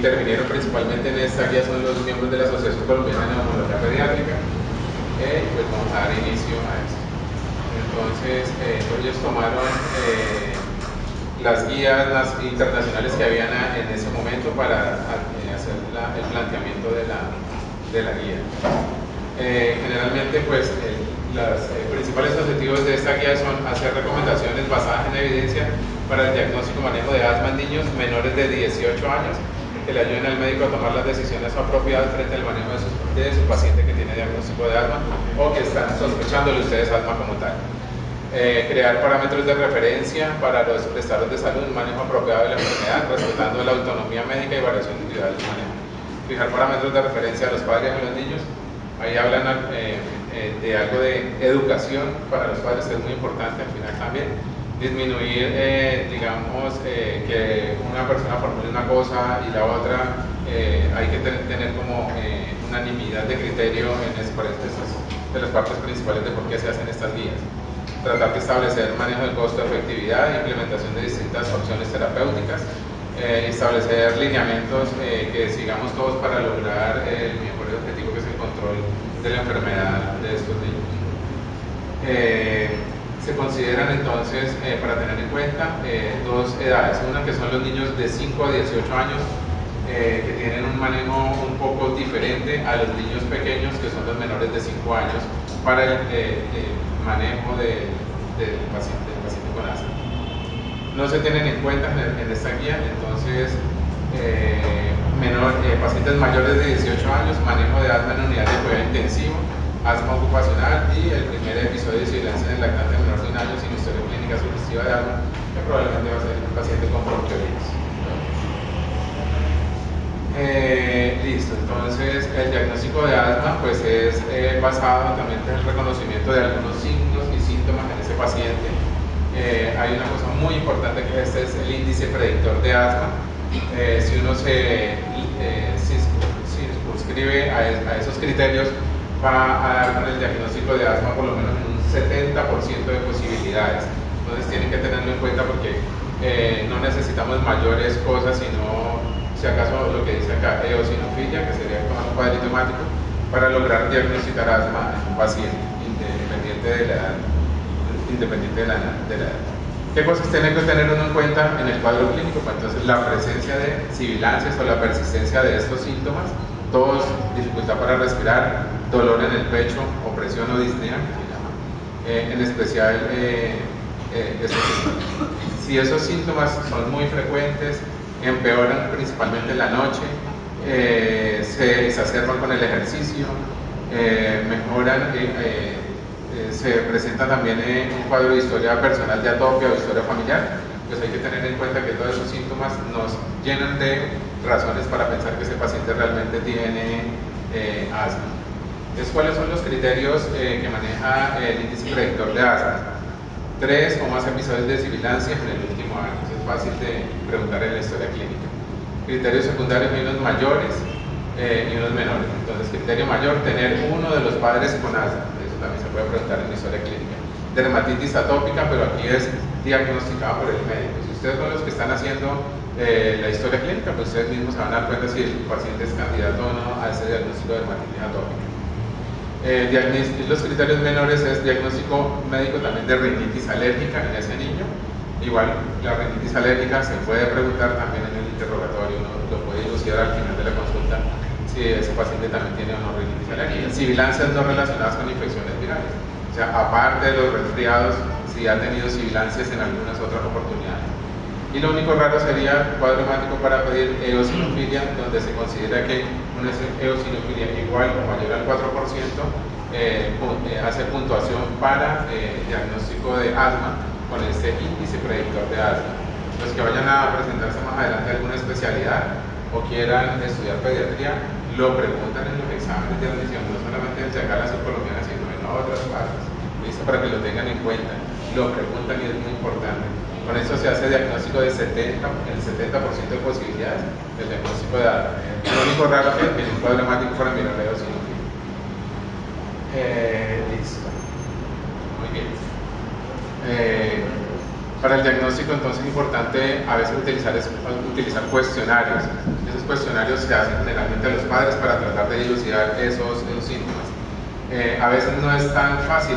intervinieron principalmente en esta guía son los miembros de la Asociación Colombiana de Neumología Pediátrica. Pues vamos a dar inicio a esto. Entonces, ellos tomaron las guías internacionales que habían en ese momento para hacer el planteamiento de la guía. Generalmente, pues, los principales objetivos de esta guía son hacer recomendaciones basadas en evidencia para el diagnóstico y manejo de asma en niños menores de 18 años, que le ayuden al médico a tomar las decisiones apropiadas frente al manejo de su paciente que tiene diagnóstico de asma o que están sospechándole ustedes asma como tal. Crear parámetros de referencia para los prestadores de salud, un manejo apropiado de la enfermedad, respetando la autonomía médica y variación individual del manejo. Fijar parámetros de referencia a los padres y a los niños. Ahí hablan de algo de educación para los padres, que es muy importante al final también. Disminuir, digamos, que una persona formule una cosa y la otra, hay que tener como unanimidad de criterio en de las partes principales de por qué se hacen estas guías. Tratar de establecer manejo del costo, efectividad, implementación de distintas opciones terapéuticas, establecer lineamientos que sigamos todos para lograr el mejor objetivo, que es el control de la enfermedad de estos niños. Se consideran entonces, para tener en cuenta, dos edades, una que son los niños de 5 a 18 años, que tienen un manejo un poco diferente a los niños pequeños, que son los menores de 5 años, para el manejo del paciente con asma. No se tienen en cuenta en esta guía, entonces, pacientes mayores de 18 años, manejo de asma en unidad de cuidado intensivo, asma ocupacional y el primer episodio de sibilancia en el lactante menor de 1 año sin historia clínica sugestiva de asma, que probablemente va a ser un paciente con bronquiolitis. Listo, entonces el diagnóstico de asma pues es basado también en el reconocimiento de algunos signos y síntomas en ese paciente. Hay una cosa muy importante, que este es el índice predictor de asma. Si uno se circunscribe a esos criterios, va a dar con el diagnóstico de asma por lo menos en un 70% de posibilidades. Entonces tienen que tenerlo en cuenta, porque no necesitamos mayores cosas, sino si acaso lo que dice acá, eosinofilia, que sería tomar un cuadrito hemático para lograr diagnosticar asma en un paciente independiente de la edad. ¿Qué cosas tienen que tener uno en cuenta en el cuadro clínico? Pues entonces, la presencia de sibilancias o la persistencia de estos síntomas, tos, dificultad para respirar, dolor en el pecho, opresión o disnea, que se llama, en especial esos síntomas. Si esos síntomas son muy frecuentes, empeoran principalmente en la noche, se exacerban con el ejercicio, mejoran, se presenta también un cuadro de historia personal de atopia o historia familiar, pues hay que tener en cuenta que todos esos síntomas nos llenan de razones para pensar que ese paciente realmente tiene asma. Entonces, ¿cuáles son los criterios que maneja el índice predictor de asma? 3 o más episodios de sibilancia en el último año. Es fácil de preguntar en la historia clínica. Criterios secundarios, hay unos mayores y unos menores. Entonces, criterio mayor, tener uno de los padres con asma. Eso también se puede preguntar en la historia clínica. Dermatitis atópica, pero aquí es diagnosticada por el médico. Si ustedes son los que están haciendo la historia clínica, pues ustedes mismos se van a dar cuenta si el paciente es candidato o no a ese diagnóstico de dermatitis atópica. Los criterios menores es diagnóstico médico también de rinitis alérgica en ese niño. Igual, la rinitis alérgica se puede preguntar también en el interrogatorio, uno lo puede dilucidar al final de la consulta si ese paciente también tiene o no rinitis alérgica. Sibilancias no relacionadas con infecciones virales, o sea, aparte de los resfriados, si ha tenido sibilancias en algunas otras oportunidades. Y lo único raro sería cuadro hemático para pedir eosinofilia, donde se considera que una eosinofilia igual o mayor al 4% hace puntuación para diagnóstico de asma con este índice predictor de asma. Los que vayan a presentarse más adelante a alguna especialidad o quieran estudiar pediatría, lo preguntan en los exámenes de admisión, no solamente en acá la subcolombiana, sino en otras partes, ¿listo? Para que lo tengan en cuenta, lo preguntan y es muy importante. Con eso se hace diagnóstico de el 70% de posibilidades del diagnóstico de asma. Lo único raro es que el cuadro hemático para mirar la eosinofilia. Listo. Muy bien. Para el diagnóstico, entonces, es importante a veces utilizar cuestionarios. Esos cuestionarios se hacen generalmente a los padres para tratar de dilucidar esos síntomas. A veces no es tan fácil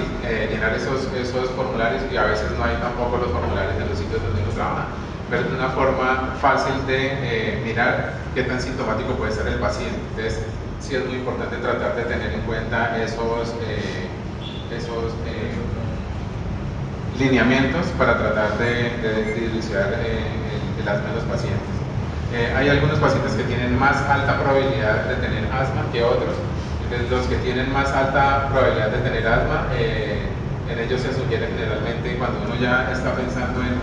llenar esos formularios, y a veces no hay tampoco los formularios en los sitios donde uno trabaja, pero es una forma fácil de mirar qué tan sintomático puede ser el paciente. Entonces, sí es muy importante tratar de tener en cuenta esos lineamientos para tratar de dilucidar el asma en los pacientes. Hay algunos pacientes que tienen más alta probabilidad de tener asma que otros. Entonces, los que tienen más alta probabilidad de tener asma, en ellos se sugiere generalmente, cuando uno ya está pensando en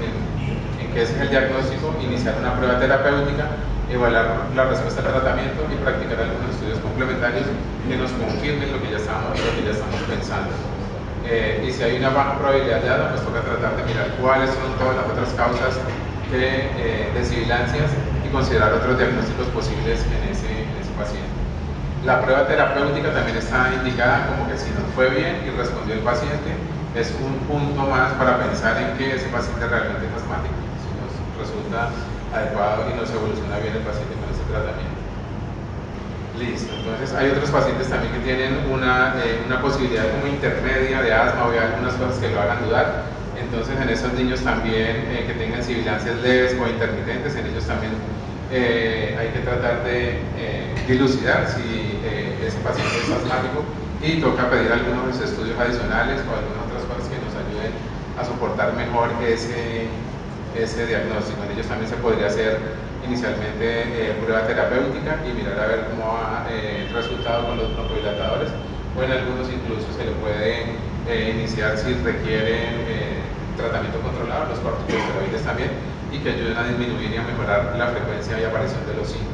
qué es el diagnóstico, iniciar una prueba terapéutica, evaluar la respuesta al tratamiento y practicar algunos estudios complementarios que nos confirmen lo que ya estamos pensando. Y si hay una baja probabilidad de asma, pues toca tratar de mirar cuáles son todas las otras causas de sibilancias y considerar otros diagnósticos posibles en ese paciente. La prueba terapéutica también está indicada como que si nos fue bien y respondió el paciente, es un punto más para pensar en que ese paciente realmente es asmático, si nos resulta adecuado y nos evoluciona bien el paciente con ese tratamiento. Listo, entonces hay otros pacientes también que tienen una posibilidad como intermedia de asma, o hay algunas cosas que lo hagan dudar. Entonces, en esos niños también que tengan sibilancias leves o intermitentes, en ellos también hay que tratar de dilucidar si ese paciente es asmático, y toca pedir algunos estudios adicionales o algunas otras cosas que nos ayuden a soportar mejor ese diagnóstico. En ellos también se podría hacer inicialmente prueba terapéutica y mirar a ver cómo va el resultado con los broncodilatadores, o en algunos incluso se le puede iniciar si requieren tratamiento controlado, los corticosteroides también, y que ayuden a disminuir y a mejorar la frecuencia y aparición de los síntomas.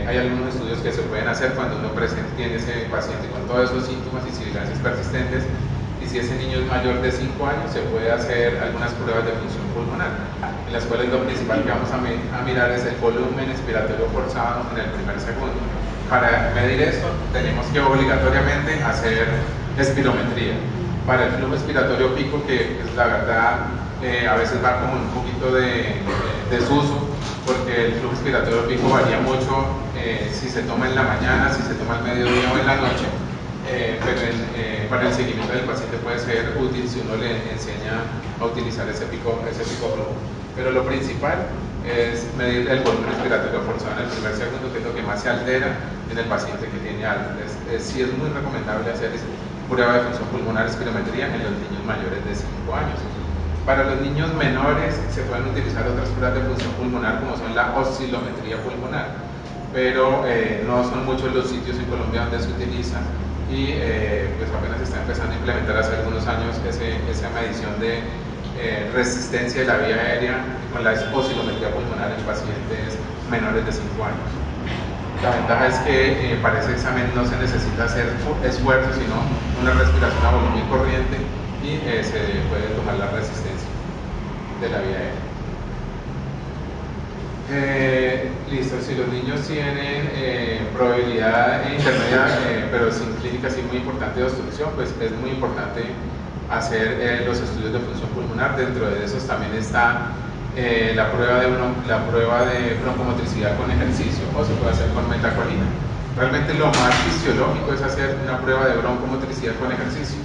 Hay algunos estudios que se pueden hacer cuando uno tiene ese paciente con todos esos síntomas y sibilancias persistentes, y si ese niño es mayor de 5 años, se puede hacer algunas pruebas de función pulmonar, en las cuales lo principal que vamos a mirar es el volumen expiratorio forzado en el primer segundo. Para medir esto, tenemos que obligatoriamente hacer espirometría. Para el flujo expiratorio pico, que pues, la verdad a veces va como un poquito de desuso, porque el flujo expiratorio pico varía mucho si se toma en la mañana, si se toma al mediodía o en la noche. Pero para el seguimiento del paciente puede ser útil si uno le enseña a utilizar ese pico flujo. Pero lo principal es medir el volumen respiratorio forzado en el primer segundo, que es lo que más se altera en el paciente que tiene asma. Sí es muy recomendable hacer prueba de función pulmonar, espirometría, en los niños mayores de 5 años. Para los niños menores se pueden utilizar otras pruebas de función pulmonar, como son la oscilometría pulmonar, pero no son muchos los sitios en Colombia donde se utiliza, y pues apenas se está empezando a implementar hace algunos años esa medición de resistencia de la vía aérea con la oscilometría pulmonar en pacientes menores de 5 años. La ventaja es que para ese examen no se necesita hacer esfuerzo, sino una respiración a volumen corriente, y se puede tomar la resistencia de la vía aérea. Listo, si los niños tienen probabilidad intermedia, pero sin clínica así muy importante de obstrucción, pues es muy importante hacer los estudios de función pulmonar. Dentro de esos también está la prueba de broncomotricidad con ejercicio, o se puede hacer con metacolina. Realmente lo más fisiológico es hacer una prueba de broncomotricidad con ejercicio.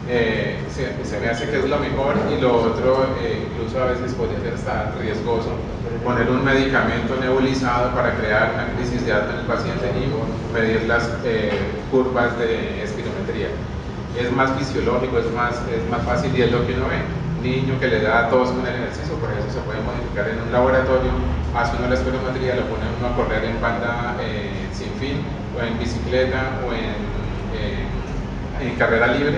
Se me hace que es lo mejor, y lo otro incluso a veces podría ser hasta riesgoso, poner un medicamento nebulizado para crear una crisis de asma en el paciente y medir las curvas de espirometría. Es más fisiológico, es más fácil, y es lo que uno ve. Niño que le da tos con el ejercicio, por eso se puede modificar en un laboratorio, hace uno la espirometría, lo pone uno a correr en banda sin fin, o en bicicleta, o en carrera libre,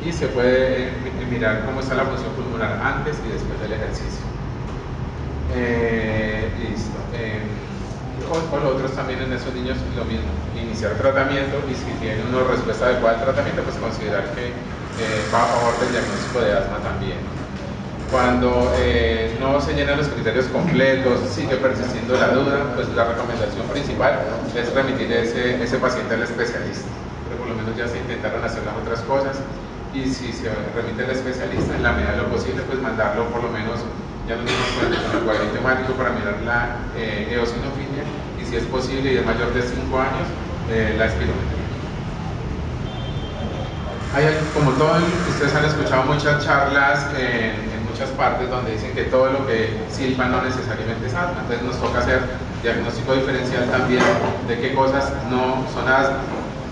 y se puede mirar cómo está la función pulmonar antes y después del ejercicio. Listo. O los otros también en esos niños lo mismo, iniciar tratamiento, y si tiene una respuesta adecuada al tratamiento, pues considerar que va a favor del diagnóstico de asma también. Cuando no se llenan los criterios completos, sigue persistiendo la duda, pues la recomendación principal es remitir ese paciente al especialista. Pero por lo menos ya se intentaron hacer las otras cosas, y si se remite al especialista, en la medida de lo posible, pues mandarlo por lo menos, ya nos dimos cuenta, con el cuadrito hemático para mirar la eosinofilia, y si es posible y es mayor de 5 años, la espirometría. Como todo, ustedes han escuchado muchas charlas en muchas partes donde dicen que todo lo que silba no necesariamente es asma, entonces nos toca hacer diagnóstico diferencial también de qué cosas no son asma.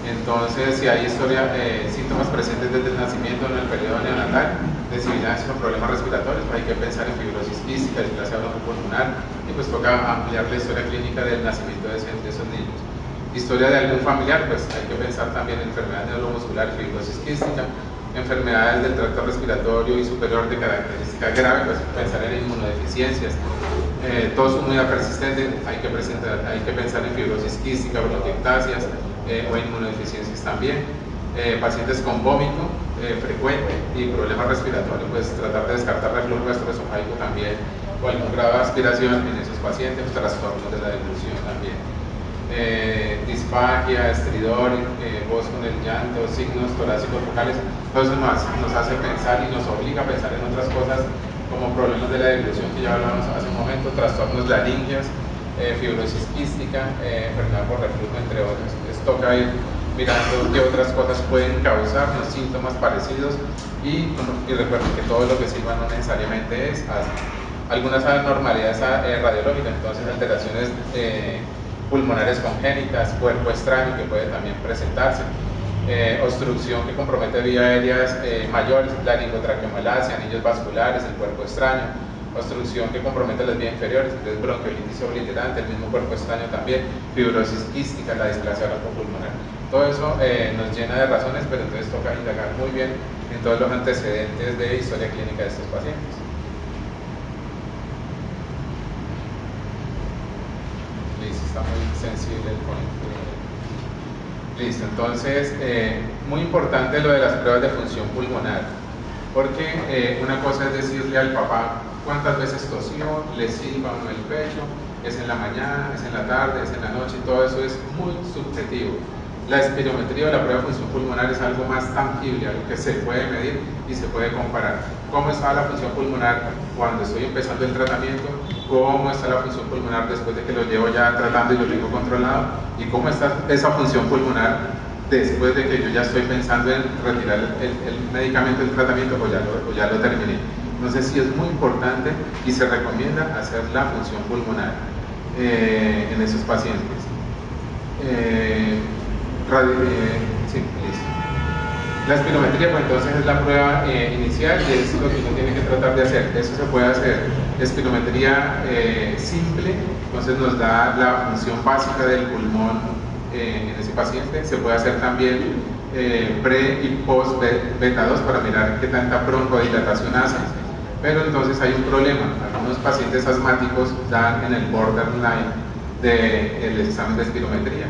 Entonces, si hay síntomas presentes desde el nacimiento en el periodo neonatal de sibilancia o problemas respiratorios, pues hay que pensar en fibrosis quística, displasia broncopulmonar, y pues toca ampliar la historia clínica del nacimiento de esos niños. Historia de algún familiar, pues hay que pensar también en enfermedad neuromuscular, fibrosis quística, enfermedades del tracto respiratorio y superior de característica grave, pues pensar en inmunodeficiencias. Tos húmeda persistente, hay que pensar en fibrosis quística, bronquiectasias o inmunodeficiencias también. Pacientes con vómito frecuente y problemas respiratorios, pues tratar de descartar reflujo gastroesofágico también o algún grado de aspiración en esos pacientes, trastornos de la deglución también. Disfagia, estridor, voz con el llanto, signos torácicos focales, todo eso nos hace pensar y nos obliga a pensar en otras cosas como problemas de la deglución que ya hablamos hace un momento, trastornos laringeos, fibrosis quística, enfermedad por reflujo, entre otros. Les toca ir mirando qué otras cosas pueden causarnos síntomas parecidos y recuerden que todo lo que sirva no necesariamente es asma. Algunas anormalidades radiológicas, entonces alteraciones pulmonares congénitas, cuerpo extraño que puede también presentarse, obstrucción que compromete vías aéreas mayores, laringotraqueomalacia, anillos vasculares, el cuerpo extraño, obstrucción que compromete las vías inferiores, entonces bronquiolitis obliterante, el mismo cuerpo extraño también, fibrosis quística, la displasia broncopulmonar. Todo eso nos llena de razones, pero entonces toca indagar muy bien en todos los antecedentes de historia clínica de estos pacientes. Está muy sensible el point. Listo, entonces muy importante lo de las pruebas de función pulmonar, porque una cosa es decirle al papá cuántas veces tosió, le silba o no el pecho, es en la mañana, es en la tarde, es en la noche, y todo eso es muy subjetivo. La espirometría o la prueba de función pulmonar es algo más tangible, algo que se puede medir y se puede comparar. ¿Cómo está la función pulmonar cuando estoy empezando el tratamiento? ¿Cómo está la función pulmonar después de que lo llevo ya tratando y lo tengo controlado? ¿Y cómo está esa función pulmonar después de que yo ya estoy pensando en retirar el medicamento del tratamiento o ya lo terminé? Entonces sí es muy importante y se recomienda hacer la función pulmonar en esos pacientes. Sí, listo. La espirometría, pues entonces es la prueba inicial y es lo que uno tiene que tratar de hacer. Eso se puede hacer espirometría simple, entonces nos da la función básica del pulmón en ese paciente. Se puede hacer también pre y post beta 2 para mirar qué tanta broncodilatación hace. Pero entonces hay un problema. Algunos pacientes asmáticos dan en el borderline del examen de espirometría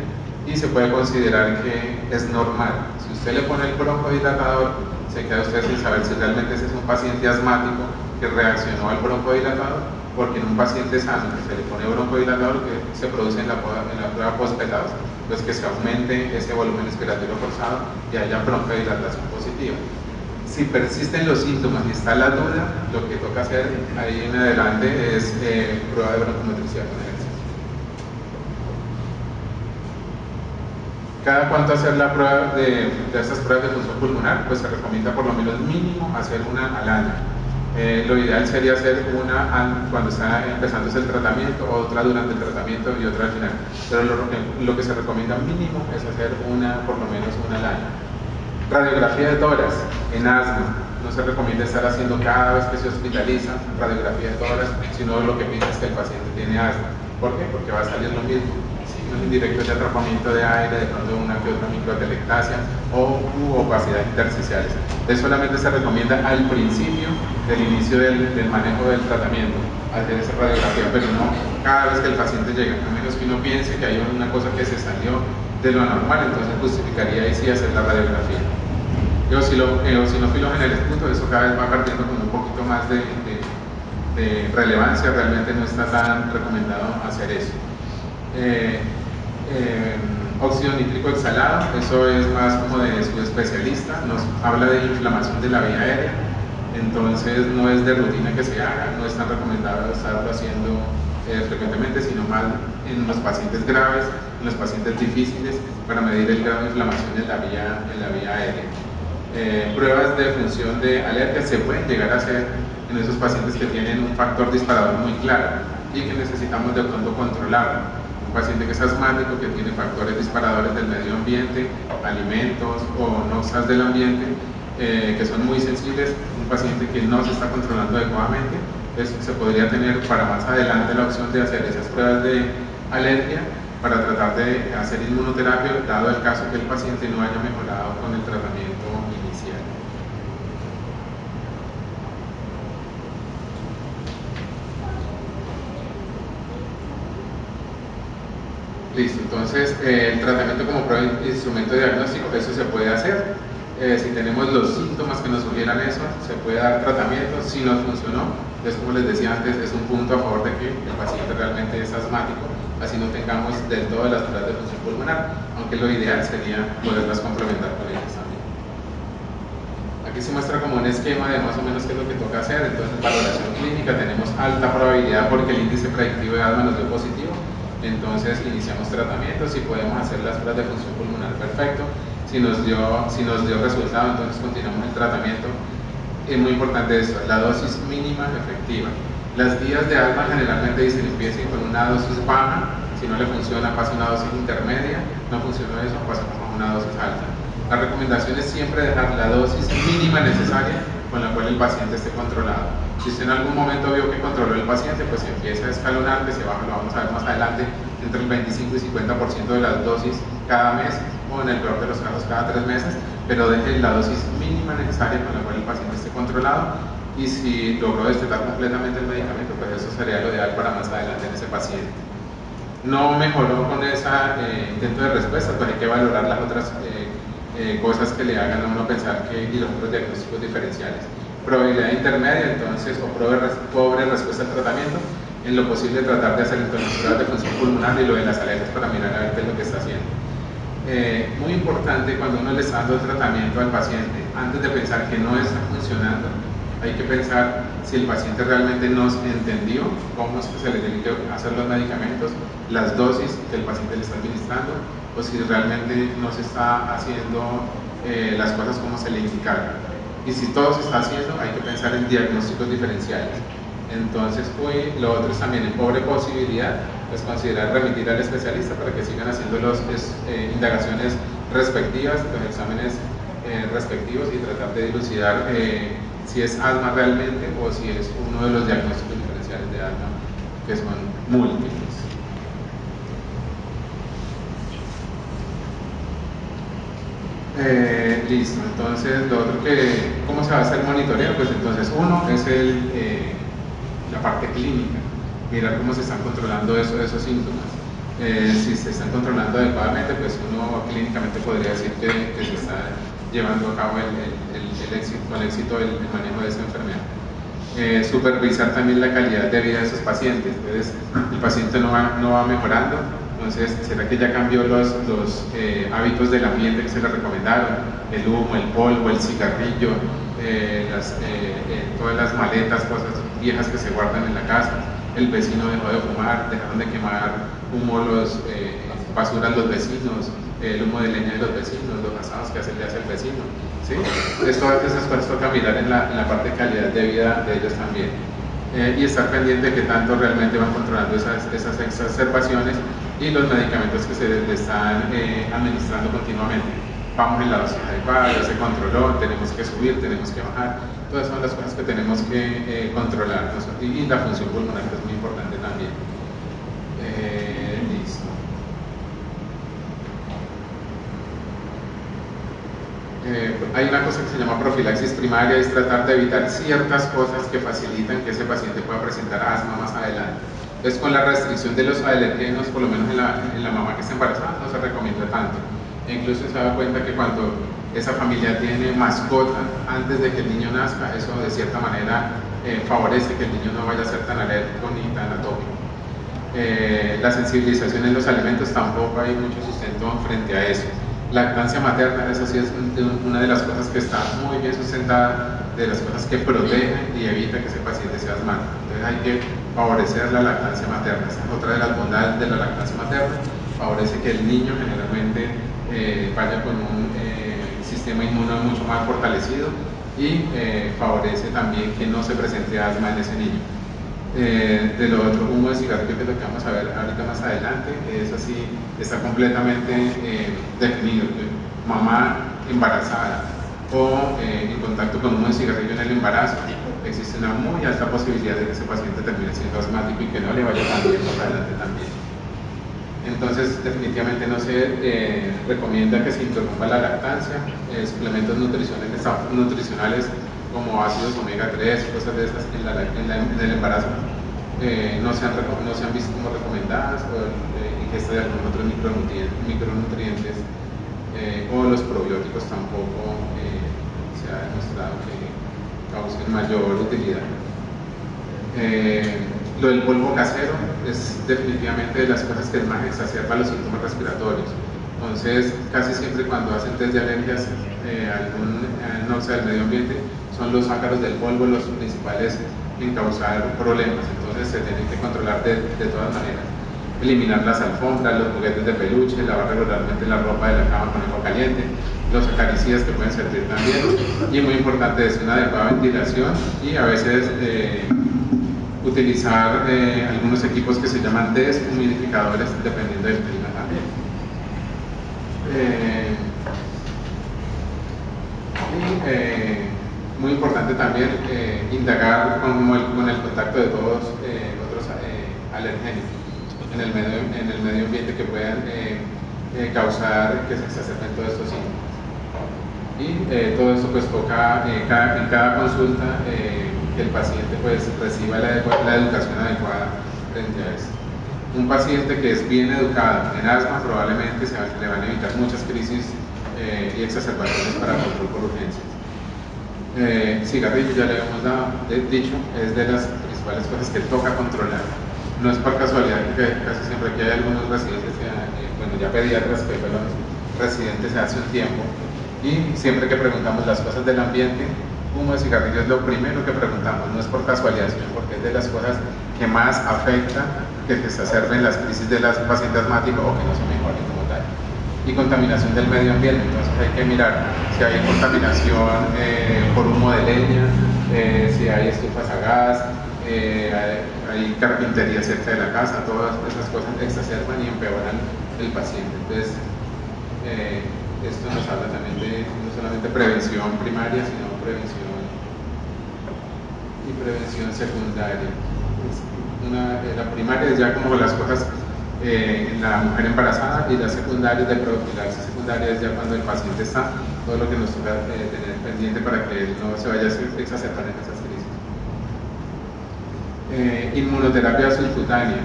y se puede considerar que es normal. Si usted le pone el broncodilatador, se queda usted sin saber si realmente ese es un paciente asmático que reaccionó al broncodilatador, porque en un paciente sano que se le pone broncodilatador, que se produce en la prueba post-beta, pues que se aumente ese volumen expiratorio forzado y haya broncodilatación positiva. Si persisten los síntomas y está la duda, lo que toca hacer ahí en adelante es prueba de broncometricidad con ejercicio. ¿Cada cuánto hacer la prueba de estas pruebas de función pulmonar? Pues se recomienda por lo menos mínimo hacer una al año. Lo ideal sería hacer una cuando está empezando el tratamiento, otra durante el tratamiento y otra al final. Pero lo que se recomienda mínimo es hacer por lo menos una al año. Radiografía de tórax en asma. No se recomienda estar haciendo cada vez que se hospitaliza radiografía de tórax, sino lo que piensa es que el paciente tiene asma. ¿Por qué? Porque va a salir lo mismo. Signos indirectos de atrapamiento de aire, de pronto una que otra microatelectasia o opacidad intersticiales. Entonces solamente se recomienda al principio del inicio del manejo del tratamiento hacer esa radiografía, pero no cada vez que el paciente llega, a menos que uno piense que hay una cosa que se salió de lo anormal, entonces justificaría ahí sí hacer la radiografía. Eosinófilos en el esputo, eso cada vez va perdiendo con un poquito más de relevancia, realmente no está tan recomendado hacer eso. óxido nítrico exhalado, eso es más como de su especialista, nos habla de inflamación de la vía aérea, entonces no es de rutina que se haga, no es tan recomendable estarlo haciendo frecuentemente, sino más en los pacientes graves, en los pacientes difíciles, para medir el grado de inflamación en la vía aérea. Pruebas de función de alergia se pueden llegar a hacer en esos pacientes que tienen un factor disparador muy claro y que necesitamos de pronto controlarlo. Un paciente que es asmático, que tiene factores disparadores del medio ambiente, alimentos o noxas del ambiente, que son muy sensibles, un paciente que no se está controlando adecuadamente, pues se podría tener para más adelante la opción de hacer esas pruebas de alergia para tratar de hacer inmunoterapia, dado el caso que el paciente no haya mejorado con el tratamiento inicial. Listo, entonces el tratamiento como prueba instrumento diagnóstico, eso se puede hacer. Si tenemos los síntomas que nos sugieran eso, se puede dar tratamiento. Si no funcionó, entonces como les decía antes, es un punto a favor de que el paciente realmente es asmático, así no tengamos del todo las pruebas de función pulmonar, aunque lo ideal sería poderlas complementar con ellas también. Aquí se muestra como un esquema de más o menos qué es lo que toca hacer. Entonces, valoración clínica, tenemos alta probabilidad porque el índice predictivo de asma nos dio positivo. Entonces iniciamos tratamiento, si podemos hacer las pruebas de función pulmonar, perfecto. Si nos dio resultado, entonces continuamos el tratamiento. Es muy importante esto, la dosis mínima efectiva. Las guías de asma generalmente dicen empiecen con una dosis baja, si no le funciona pasa a una dosis intermedia, no funcionó eso, pasa a una dosis alta. La recomendación es siempre dejar la dosis mínima necesaria con la cual el paciente esté controlado. Si usted en algún momento vio que controló el paciente, pues empieza a escalonar, que se baja, lo vamos a ver más adelante, entre el 25 y 50% de las dosis cada mes, o en el peor de los casos cada 3 meses, pero deje la dosis mínima necesaria con la cual el paciente esté controlado, y si logró destetar completamente el medicamento, pues eso sería lo ideal para más adelante en ese paciente. No mejoró con ese intento de respuesta, pues hay que valorar las otras cosas que le hagan a uno pensar que y los otros diagnósticos diferenciales. Probabilidad intermedia, entonces, o pobre respuesta al tratamiento, en lo posible tratar de hacer entonces pruebas de función pulmonar y lo de las alergias para mirar a ver qué es lo que está haciendo. Muy importante cuando uno le está dando el tratamiento al paciente, antes de pensar que no está funcionando, hay que pensar si el paciente realmente nos entendió cómo es que se le tienen que hacer los medicamentos, las dosis que el paciente le está administrando, o si realmente no se está haciendo las cosas como se le indicaron. Y si todo se está haciendo, hay que pensar en diagnósticos diferenciales. Entonces, lo otro es también en pobre posibilidad, pues considerar remitir al especialista para que sigan haciendo las indagaciones respectivas, los exámenes respectivos, y tratar de dilucidar si es asma realmente o si es uno de los diagnósticos diferenciales de asma, que son múltiples. Listo, entonces lo otro ¿cómo se va a hacer el monitoreo? Pues entonces uno es la parte clínica, mirar cómo se están controlando esos síntomas. Si se están controlando adecuadamente, pues uno clínicamente podría decir que se está llevando a cabo con éxito el manejo de esa enfermedad. Supervisar también la calidad de vida de esos pacientes. Entonces, el paciente no va mejorando. Entonces, ¿será que ya cambió los hábitos del ambiente que se le recomendaron? El humo, el polvo, el cigarrillo, todas las maletas, cosas viejas que se guardan en la casa. El vecino dejó de fumar, dejaron de quemar humo, basuras los vecinos, el humo de leña de los vecinos, los asados que le hace el vecino. ¿Sí? Todas esas cosas toca mirar en la parte de calidad de vida de ellos también. Y estar pendiente de que tanto realmente van controlando esas exacerbaciones y los medicamentos que se le están administrando continuamente. Vamos en la dosis adecuada, ya se controló, tenemos que subir, tenemos que bajar. Todas son las cosas que tenemos que controlar, ¿no? Y la función pulmonar, que es muy importante también. Listo. Hay una cosa que se llama profilaxis primaria, es tratar de evitar ciertas cosas que facilitan que ese paciente pueda presentar asma más adelante. Entonces, con la restricción de los alergenos, por lo menos en la mamá que está embarazada, no se recomienda tanto. E incluso se da cuenta que cuando esa familia tiene mascota antes de que el niño nazca, eso de cierta manera favorece que el niño no vaya a ser tan alérgico ni tan atópico. La sensibilización en los alimentos, tampoco hay mucho sustento frente a eso. Lactancia materna, eso sí es una de las cosas que está muy bien sustentada, de las cosas que protege y evita que ese paciente sea asmático. Entonces hay que favorecer la lactancia materna. Esa es otra de las bondades de la lactancia materna, favorece que el niño generalmente vaya con un sistema inmune mucho más fortalecido y favorece también que no se presente asma en ese niño. De lo otro, humo de cigarrillo, que es lo que vamos a ver ahorita más adelante, es así, está completamente definido. Mamá embarazada o en contacto con humo de cigarrillo en el embarazo, existe una muy alta posibilidad de que ese paciente termine siendo asmático y que no le vaya tan bien más adelante también. Entonces, definitivamente no se recomienda que se interrumpa la lactancia. Suplementos nutricionales como ácidos omega 3, cosas de esas en el embarazo no se han visto como recomendadas, o ingesta de algunos otros micronutrientes o los probióticos tampoco se ha demostrado que causen mayor utilidad. Lo del polvo casero es definitivamente de las cosas que más exacerba los síntomas respiratorios. Entonces, casi siempre cuando hacen test de alergias a algún noxa del medio ambiente, son los ácaros del polvo los principales en causar problemas. Entonces, se tienen que controlar de todas maneras. Eliminar las alfombras, los juguetes de peluche, lavar regularmente la ropa de la cama con agua caliente, los acaricidas que pueden servir también. Y muy importante es una adecuada ventilación y a veces utilizar algunos equipos que se llaman deshumidificadores dependiendo del clima también. Muy importante también indagar con el contacto de todos otros alergénicos en el medio ambiente que puedan causar que se exacerben todos estos síntomas. Y todo esto pues toca en cada consulta que el paciente pues reciba la educación adecuada frente a esto. Un paciente que es bien educado en asma probablemente le van a evitar muchas crisis y exacerbaciones para control por urgencias. Cigarrillo, ya le habíamos dicho, es de las principales cosas que toca controlar. No es por casualidad que casi siempre aquí hay algunos residentes, ya pediatras que fueron residentes hace un tiempo, y siempre que preguntamos las cosas del ambiente, humo de cigarrillo es lo primero que preguntamos, no es por casualidad, sino porque es de las cosas que más afecta que se exacerben las crisis de las pacientes asmáticos o que no se mejoren como tal. Y contaminación del medio ambiente, entonces hay que mirar si hay contaminación por humo de leña, si hay estufas a gas, hay carpintería cerca de la casa, todas esas cosas exacerban y empeoran el paciente. Entonces, esto nos habla también de no solamente prevención primaria, sino prevención secundaria. La primaria es ya como las cosas en la mujer embarazada, y la secundaria de profilaxis secundaria es ya cuando el paciente está, todo lo que nos toca tener pendiente para que él no se vaya a exacerbar en esas crisis. Inmunoterapia subcutánea,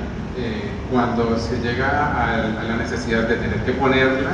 cuando se llega a la necesidad de tener que ponerla,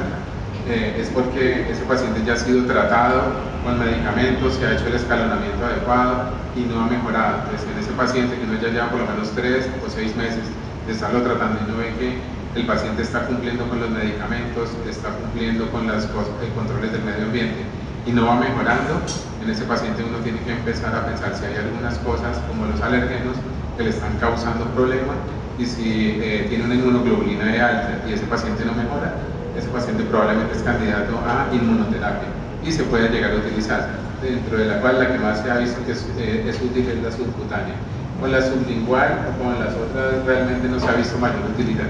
es porque ese paciente ya ha sido tratado con medicamentos, se ha hecho el escalonamiento adecuado y no ha mejorado. Entonces, en ese paciente que no ya lleva por lo menos 3 o 6 meses de estarlo tratando y no ve que el paciente está cumpliendo con los medicamentos, está cumpliendo con los controles del medio ambiente y no va mejorando, en ese paciente uno tiene que empezar a pensar si hay algunas cosas como los alergenos que le están causando problemas, y si tiene una inmunoglobulina E alta y ese paciente no mejora, ese paciente probablemente es candidato a inmunoterapia y se puede llegar a utilizar, dentro de la cual la que más se ha visto que es útil es la subcutánea. Con la sublingual o con las otras realmente no se ha visto mayor utilidad.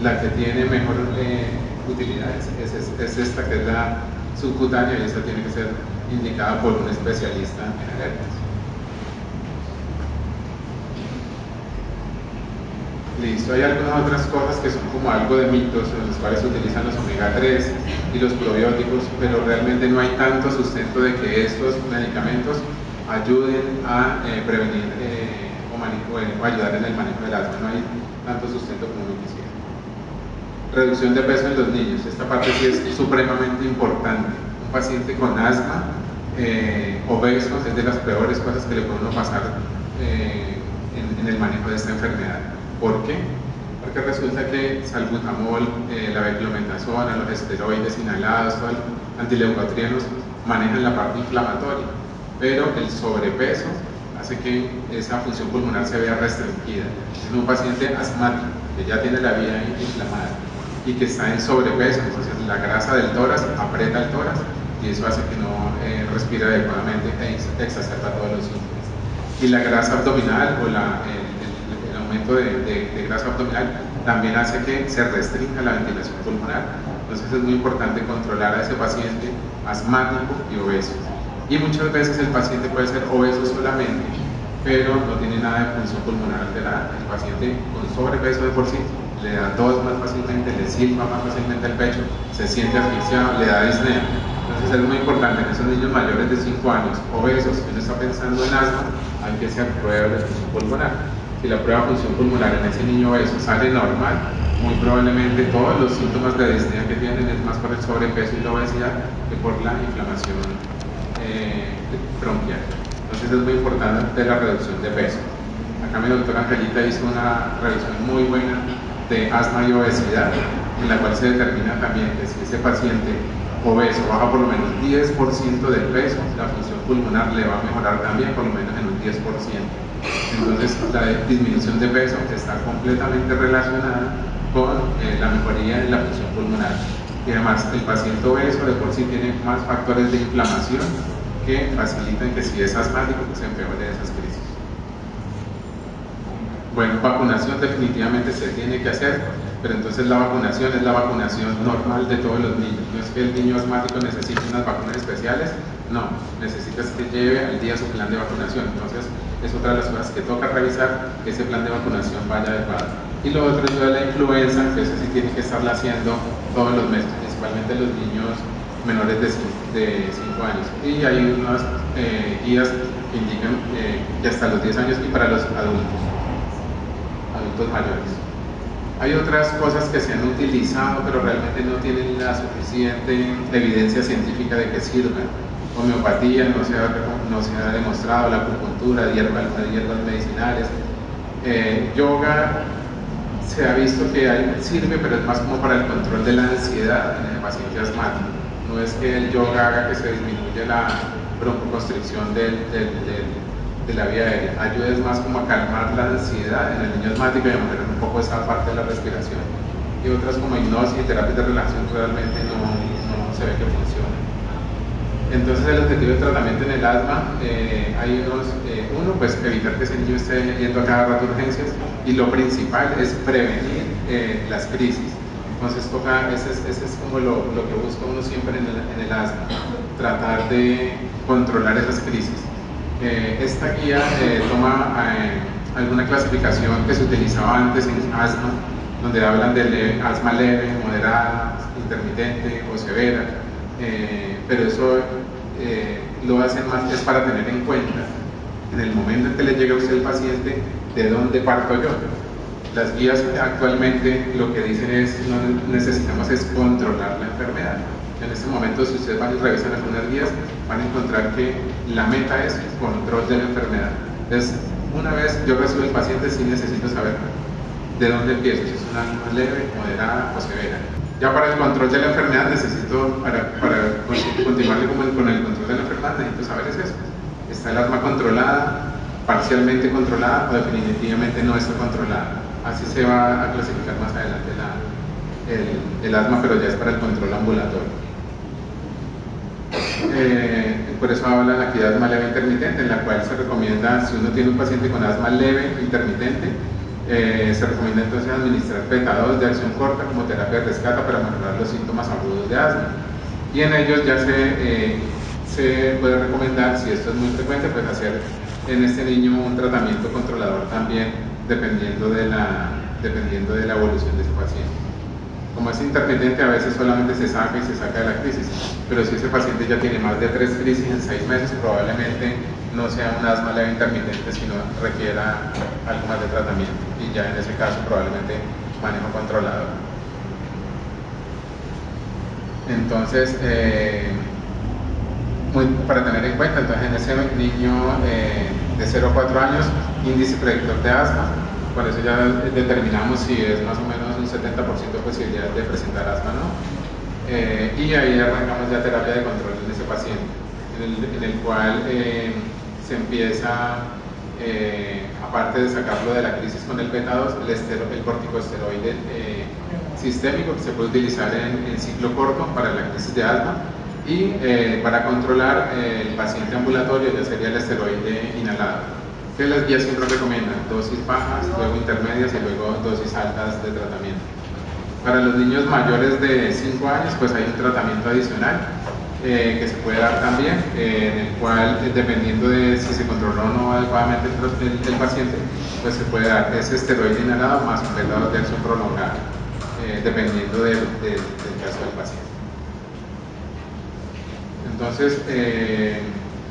La que tiene mejor utilidad es esta, que es la subcutánea, y esta tiene que ser indicada por un especialista en alergias. Listo, hay algunas otras cosas que son como algo de mitos, en los cuales se utilizan los omega 3 y los probióticos, pero realmente no hay tanto sustento de que estos medicamentos ayuden a prevenir o ayudar en el manejo del asma. No hay tanto sustento como uno quisiera. Reducción de peso en los niños, esta parte sí es supremamente importante. Un paciente con asma obeso es de las peores cosas que le puede pasar en el manejo de esta enfermedad. ¿Por qué? Porque resulta que salbutamol, la beclometasona, los esteroides inhalados, todos los antileucotrienos manejan la parte inflamatoria, pero el sobrepeso hace que esa función pulmonar se vea restringida. En un paciente asmático que ya tiene la vía inflamada y que está en sobrepeso, entonces la grasa del tórax aprieta el tórax y eso hace que no respire adecuadamente e exacerba todos los síntomas. Y la grasa abdominal o el aumento de grasa abdominal también hace que se restrinja la ventilación pulmonar. Entonces es muy importante controlar a ese paciente asmático y obeso. Y muchas veces el paciente puede ser obeso solamente, pero no tiene nada de función pulmonar alterada. El paciente con sobrepeso de por sí le da tos más fácilmente, le silba más fácilmente el pecho, se siente asfixiado, le da disnea. Entonces es muy importante en esos niños mayores de 5 años, obesos, que uno está pensando en asma, hay que hacer pruebas de función pulmonar. Si la prueba de función pulmonar en ese niño obeso sale normal, muy probablemente todos los síntomas de disnea que tienen es más por el sobrepeso y la obesidad que por la inflamación bronquial. Entonces es muy importante la reducción de peso. Acá mi doctora Angelita hizo una revisión muy buena de asma y obesidad, en la cual se determina también que si ese paciente obeso baja por lo menos 10% del peso, la función pulmonar le va a mejorar también por lo menos en un 10%. Entonces la disminución de peso está completamente relacionada con la mejoría en la función pulmonar. Y además el paciente obeso de por sí tiene más factores de inflamación que facilitan que si es asmático se empeore esas crisis. Bueno, vacunación definitivamente se tiene que hacer, pero entonces la vacunación es la vacunación normal de todos los niños. No es que el niño asmático necesite unas vacunas especiales, no, necesitas que lleve al día su plan de vacunación. Entonces es otra de las cosas que toca revisar, que ese plan de vacunación vaya adecuado. Y lo otro es lo de la influenza, que eso sí tiene que estarla haciendo todos los meses, principalmente los niños menores de 5 años. Y hay unas guías que indican que hasta los 10 años y para los adultos mayores. Hay otras cosas que se han utilizado, pero realmente no tienen la suficiente evidencia científica de que sirvan. Homeopatía no se ha demostrado, la acupuntura, hierbas medicinales. Yoga se ha visto que sirve, pero es más como para el control de la ansiedad en el paciente asmático. No es que el yoga haga que se disminuya la broncoconstricción de la vía aérea, ayuda más como a calmar la ansiedad en el niño asmático y a mejorar un poco esa parte de la respiración. Y otras como hipnosis y terapias de relajación realmente no se ve que funcionan. Entonces el objetivo del tratamiento en el asma, hay uno, pues evitar que ese niño esté yendo a cada rato a urgencias, y lo principal es prevenir las crisis. Entonces ese es como lo que busca uno siempre en el asma, tratar de controlar esas crisis. Esta guía toma alguna clasificación que se utilizaba antes en asma, donde hablan de asma leve, moderada, intermitente o severa, pero eso lo hacen más es para tener en cuenta en el momento en que le llega a usted el paciente de dónde parto yo. Las guías actualmente lo que dicen es no necesitamos es controlar la enfermedad. En este momento, si ustedes van y revisan algunas guías, van a encontrar que la meta es el control de la enfermedad. Entonces, una vez yo recibo el paciente, sí necesito saber de dónde empiezo, si es una asma leve, moderada o severa. Ya para el control de la enfermedad necesito, para continuarle con el control de la enfermedad, necesito saber es eso. ¿Está el asma controlada, parcialmente controlada o definitivamente no está controlada? Así se va a clasificar más adelante el asma, pero ya es para el control ambulatorio. Por eso hablan aquí de asma leve intermitente, en la cual se recomienda, si uno tiene un paciente con asma leve intermitente, se recomienda entonces administrar beta-2 de acción corta como terapia de rescate para mejorar los síntomas agudos de asma. Y en ellos ya se puede recomendar, si esto es muy frecuente, pues hacer en este niño un tratamiento controlador también, dependiendo de la evolución de ese paciente. Como es intermitente, a veces solamente se saca de la crisis, pero si ese paciente ya tiene más de 3 crisis en 6 meses, probablemente no sea un asma leve intermitente, sino requiera algo más de tratamiento, y ya en ese caso probablemente manejo controlador. Entonces, para tener en cuenta, entonces en ese niño de 0 a 4 años, índice predictor de asma, Con eso ya determinamos si es más o menos un 70% de posibilidad de presentar asma o no. Y ahí arrancamos ya terapia de control en ese paciente, en el cual se empieza, aparte de sacarlo de la crisis con el beta-2, el corticosteroide sistémico que se puede utilizar en ciclo corto para la crisis de asma, y para controlar el paciente ambulatorio ya sería el esteroide inhalado, que las guías siempre recomiendan dosis bajas, luego intermedias y luego dosis altas de tratamiento. Para los niños mayores de 5 años pues hay un tratamiento adicional que se puede dar también, en el cual dependiendo de si se controló o no adecuadamente el paciente, pues se puede dar ese esteroide inhalado más un beta-2 de acción prolongada, dependiendo del caso del paciente. Entonces,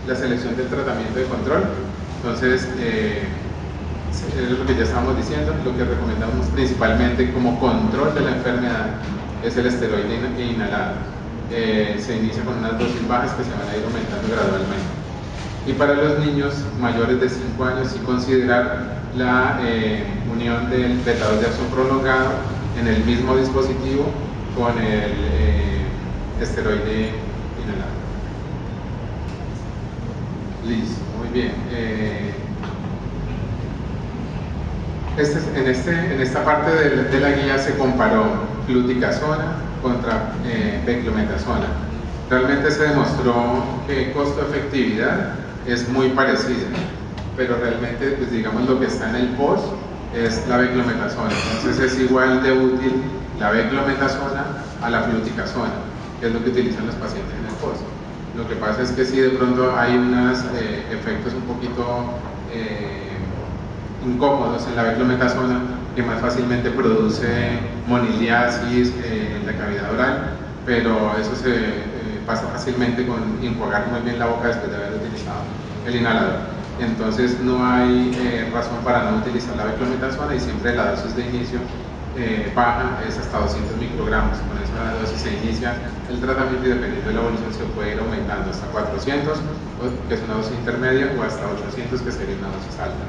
la selección del tratamiento de control. Entonces, es lo que ya estábamos diciendo, lo que recomendamos principalmente como control de la enfermedad es el esteroide inhalado. Se inicia con unas dosis bajas que se van a ir aumentando gradualmente. Y para los niños mayores de 5 años, sí considerar la unión del beta-2 de acción prolongado en el mismo dispositivo con el esteroide inhalado. Listo, muy bien. En esta parte de la guía se comparó fluticasona contra beclometasona. Realmente se demostró que costo-efectividad es muy parecida, pero realmente, pues digamos, lo que está en el post es la beclometasona. Entonces es igual de útil la beclometasona a la fluticasona, que es lo que utilizan los pacientes en el post. Lo que pasa es que sí, de pronto hay unos efectos un poquito incómodos en la beclometasona, que más fácilmente produce moniliasis en la cavidad oral, pero eso se pasa fácilmente con enjuagar muy bien la boca después de haber utilizado el inhalador. Entonces no hay razón para no utilizar la beclometasona, y siempre la dosis de inicio baja es hasta 200 microgramos. Con esa dosis se inicia el tratamiento y dependiendo de la evolución se puede ir aumentando hasta 400, que es una dosis intermedia, o hasta 800, que sería una dosis alta.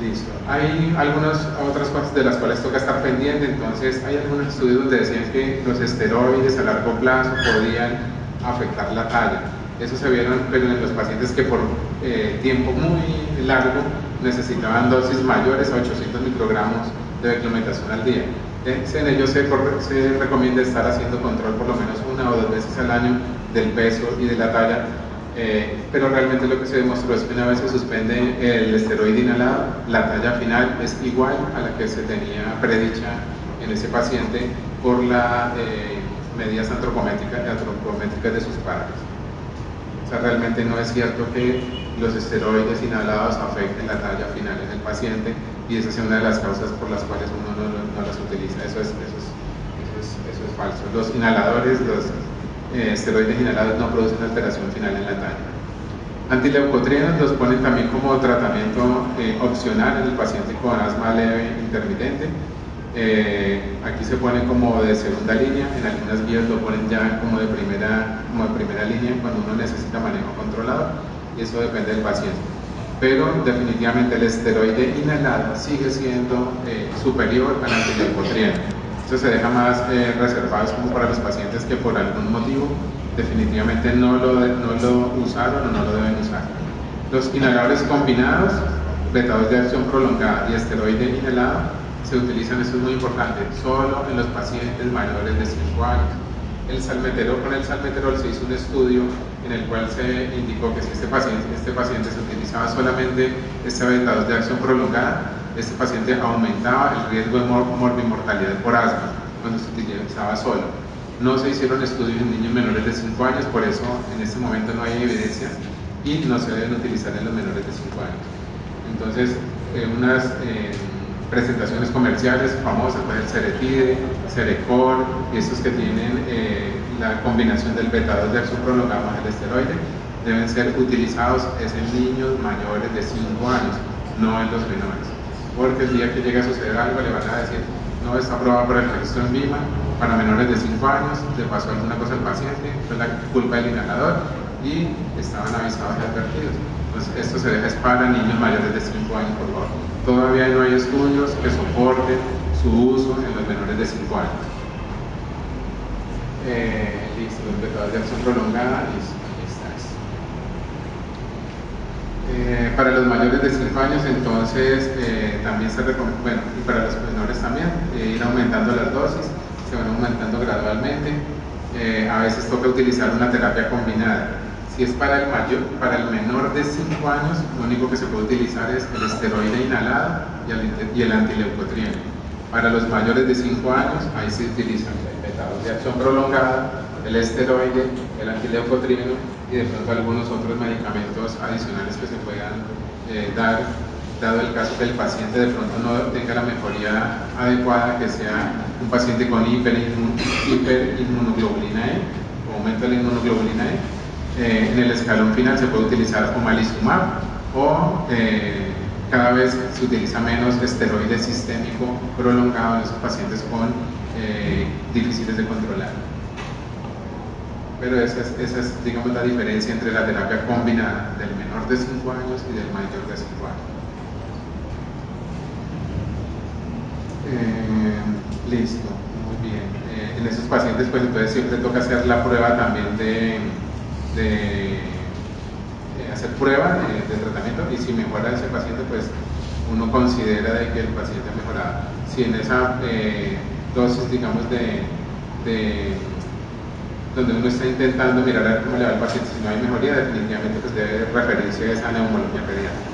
Listo. Hay algunas otras cosas de las cuales toca estar pendiente. Entonces hay algunos estudios donde decían que los esteroides a largo plazo podían afectar la talla. Eso se vieron, pero en los pacientes que por tiempo muy largo necesitaban dosis mayores a 800 microgramos de beclometasona al día. En ellos se recomienda estar haciendo control por lo menos 1 o 2 veces al año del peso y de la talla, pero realmente lo que se demostró es que una vez se suspende el esteroide inhalado, la talla final es igual a la que se tenía predicha en ese paciente por las medidas antropométricas de sus padres. O sea, realmente no es cierto que los esteroides inhalados afecten la talla final en el paciente, y esa es una de las causas por las cuales uno no las utiliza. Eso es falso. Los inhaladores, los esteroides inhalados no producen alteración final en la talla. Antileucotrienos los ponen también como tratamiento opcional en el paciente con asma leve intermitente. Aquí se pone como de segunda línea, en algunas guías lo ponen ya como de primera línea cuando uno necesita manejo controlado, y eso depende del paciente. Pero definitivamente el esteroide inhalado sigue siendo superior al antileucotrieno. Esto se deja más reservado como para los pacientes que por algún motivo definitivamente no lo usaron o no lo deben usar. Los inhaladores combinados, beta-2 de acción prolongada y esteroide inhalado, se utilizan, esto es muy importante, solo en los pacientes mayores de 5 años. Con el salmeterol se hizo un estudio en el cual se indicó que si este paciente se utilizaba solamente este beta-2 de acción prolongada, este paciente aumentaba el riesgo de morbimortalidad por asma cuando se utilizaba solo. No se hicieron estudios en niños menores de 5 años, por eso en este momento no hay evidencia y no se deben utilizar en los menores de 5 años. Entonces, unas presentaciones comerciales famosas, pues el Ceretide, Cerecor, y estos que tienen la combinación del beta-2 de acción prolongada más el esteroide, deben ser utilizados en niños mayores de 5 años, no en los menores, porque el día que llegue a suceder algo le van a decir: no está aprobado por el registro en VIMA para menores de 5 años, le pasó alguna cosa al paciente, fue la culpa del inhalador, y estaban avisados y advertidos. Entonces, esto se deja para niños mayores de 5 años, por favor. Todavía no hay estudios que soporten su uso en los menores de 5 años. Listo, los métodos de acción prolongada, listo, ahí está esto. Para los mayores de 5 años, entonces, también se recomienda, bueno, y para los menores también, ir aumentando las dosis, se van aumentando gradualmente. A veces toca utilizar una terapia combinada. Si es para el menor de 5 años, lo único que se puede utilizar es el esteroide inhalado y el antileucotrieno. Para los mayores de 5 años, ahí se utilizan métodos de acción prolongada, el esteroide, el antileucotrieno y de pronto algunos otros medicamentos adicionales que se puedan dar, dado el caso que el paciente de pronto no tenga la mejoría adecuada, que sea un paciente con hiperinmunoglobulina E o aumento de la inmunoglobulina E. En el escalón final se puede utilizar omalizumab o cada vez se utiliza menos esteroide sistémico prolongado en esos pacientes con difíciles de controlar. Pero esa es, digamos, la diferencia entre la terapia combinada del menor de 5 años y del mayor de 5 años. Listo, muy bien. En esos pacientes, pues entonces siempre toca hacer la prueba también de hacer prueba de tratamiento, y si mejora ese paciente, pues uno considera de que el paciente ha mejorado. Si en esa dosis, digamos, donde uno está intentando mirar a ver cómo le va al paciente, si no hay mejoría, definitivamente pues debe referirse a esa neumología pediátrica.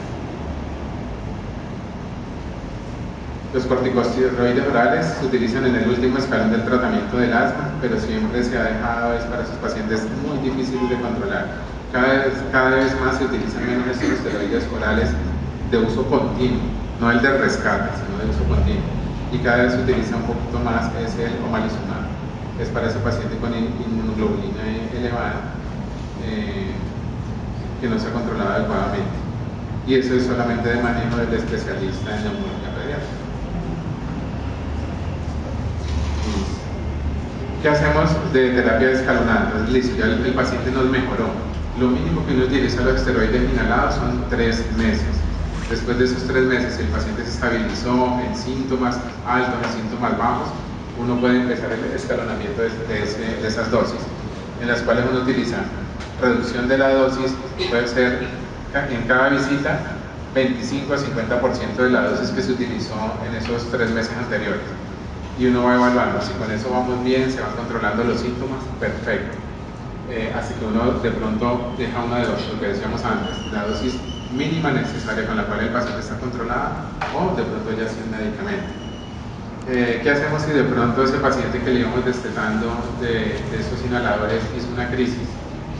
Los corticosteroides orales se utilizan en el último escalón del tratamiento del asma, pero siempre se ha dejado es para esos pacientes muy difíciles de controlar. Cada vez más se utilizan menos estos esteroides orales de uso continuo, no el de rescate, sino de uso continuo. Y cada vez se utiliza un poquito más es el omalizumab, es para ese paciente con inmunoglobulina elevada que no se ha controlado adecuadamente. Y eso es solamente de manejo del especialista en neumología pediátrica. ¿Qué hacemos de terapia escalonada? Entonces, listo, ya el paciente nos mejoró. Lo mínimo que uno utiliza los esteroides inhalados son 3 meses. Después de esos 3 meses, si el paciente se estabilizó en síntomas altos, en síntomas bajos, uno puede empezar el escalonamiento de esas dosis, en las cuales uno utiliza reducción de la dosis, puede ser en cada visita 25 a 50% de la dosis que se utilizó en esos 3 meses anteriores. Y uno va evaluando, si con eso vamos bien, se van controlando los síntomas, perfecto. Así que uno de pronto deja una de dos, lo que decíamos antes, la dosis mínima necesaria con la cual el paciente está controlado, o de pronto ya sin medicamento. ¿Qué hacemos si de pronto ese paciente que le íbamos destetando de esos inhaladores hizo una crisis?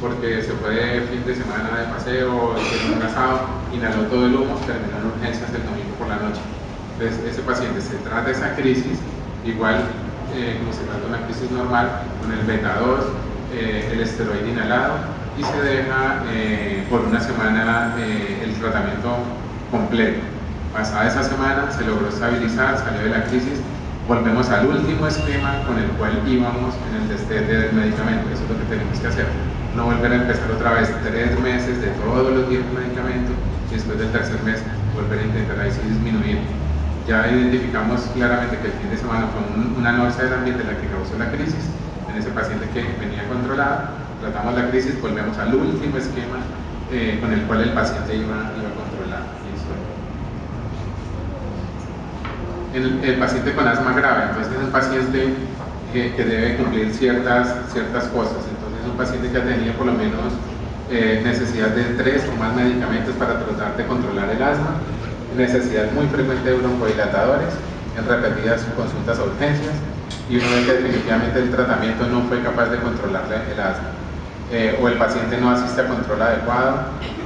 Porque se fue de fin de semana de paseo, hizo un asado, inhaló todo el humo, terminó en urgencias el domingo por la noche. Entonces ese paciente se trata esa crisis igual como se trata una crisis normal, con el beta-2, el esteroide inhalado, y se deja por una semana el tratamiento completo. Pasada esa semana se logró estabilizar, salió de la crisis, volvemos al último esquema con el cual íbamos en el destete del medicamento. Eso es lo que tenemos que hacer, no volver a empezar otra vez 3 meses de todos los días el medicamento, y después del tercer mes volver a intentar ahí sí disminuir. Ya identificamos claramente que el fin de semana fue una anorexia del ambiente la que causó la crisis en ese paciente que venía controlado, tratamos la crisis, volvemos al último esquema con el cual el paciente iba controlado. El paciente con asma grave, entonces es un paciente que debe cumplir ciertas cosas, entonces es un paciente que ha tenido por lo menos necesidad de 3 o más medicamentos para tratar de controlar el asma, necesidad muy frecuente de broncodilatadores, en repetidas consultas a urgencias, y uno ve que definitivamente el tratamiento no fue capaz de controlar el asma, o el paciente no asiste a control adecuado,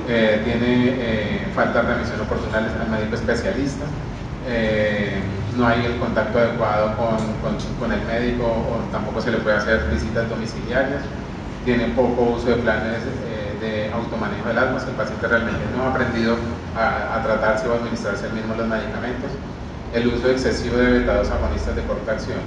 tiene falta de remisión oportuna al médico especialista, no hay el contacto adecuado con el médico, o tampoco se le puede hacer visitas domiciliarias, tiene poco uso de planes de automanejo del asma, si el paciente realmente no ha aprendido a tratarse o a administrarse él mismo los medicamentos, el uso excesivo de beta-2 agonistas de corta acción.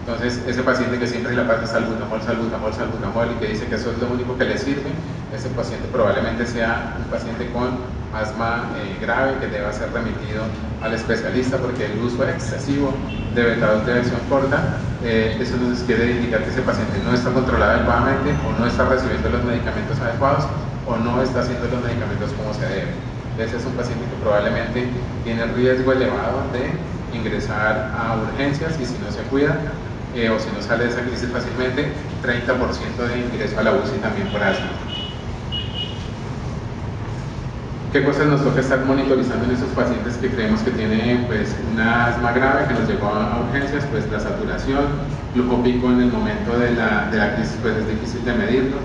Entonces, ese paciente que siempre le pasa salbutamol, salbutamol, salbutamol y que dice que eso es lo único que le sirve, ese paciente probablemente sea un paciente con asma grave que deba ser remitido al especialista, porque el uso excesivo de beta-2 de acción corta, eso nos quiere indicar que ese paciente no está controlado adecuadamente o no está recibiendo los medicamentos adecuados o no está haciendo los medicamentos como se debe. Ese es un paciente que probablemente tiene riesgo elevado de ingresar a urgencias y si no se cuida o si no sale de esa crisis fácilmente, 30% de ingreso a la UCI también por asma. ¿Qué cosas nos toca estar monitorizando en esos pacientes que creemos que tienen pues, una asma grave que nos llevó a urgencias? Pues la saturación, flujo pico en el momento de la crisis pues es difícil de medirlo,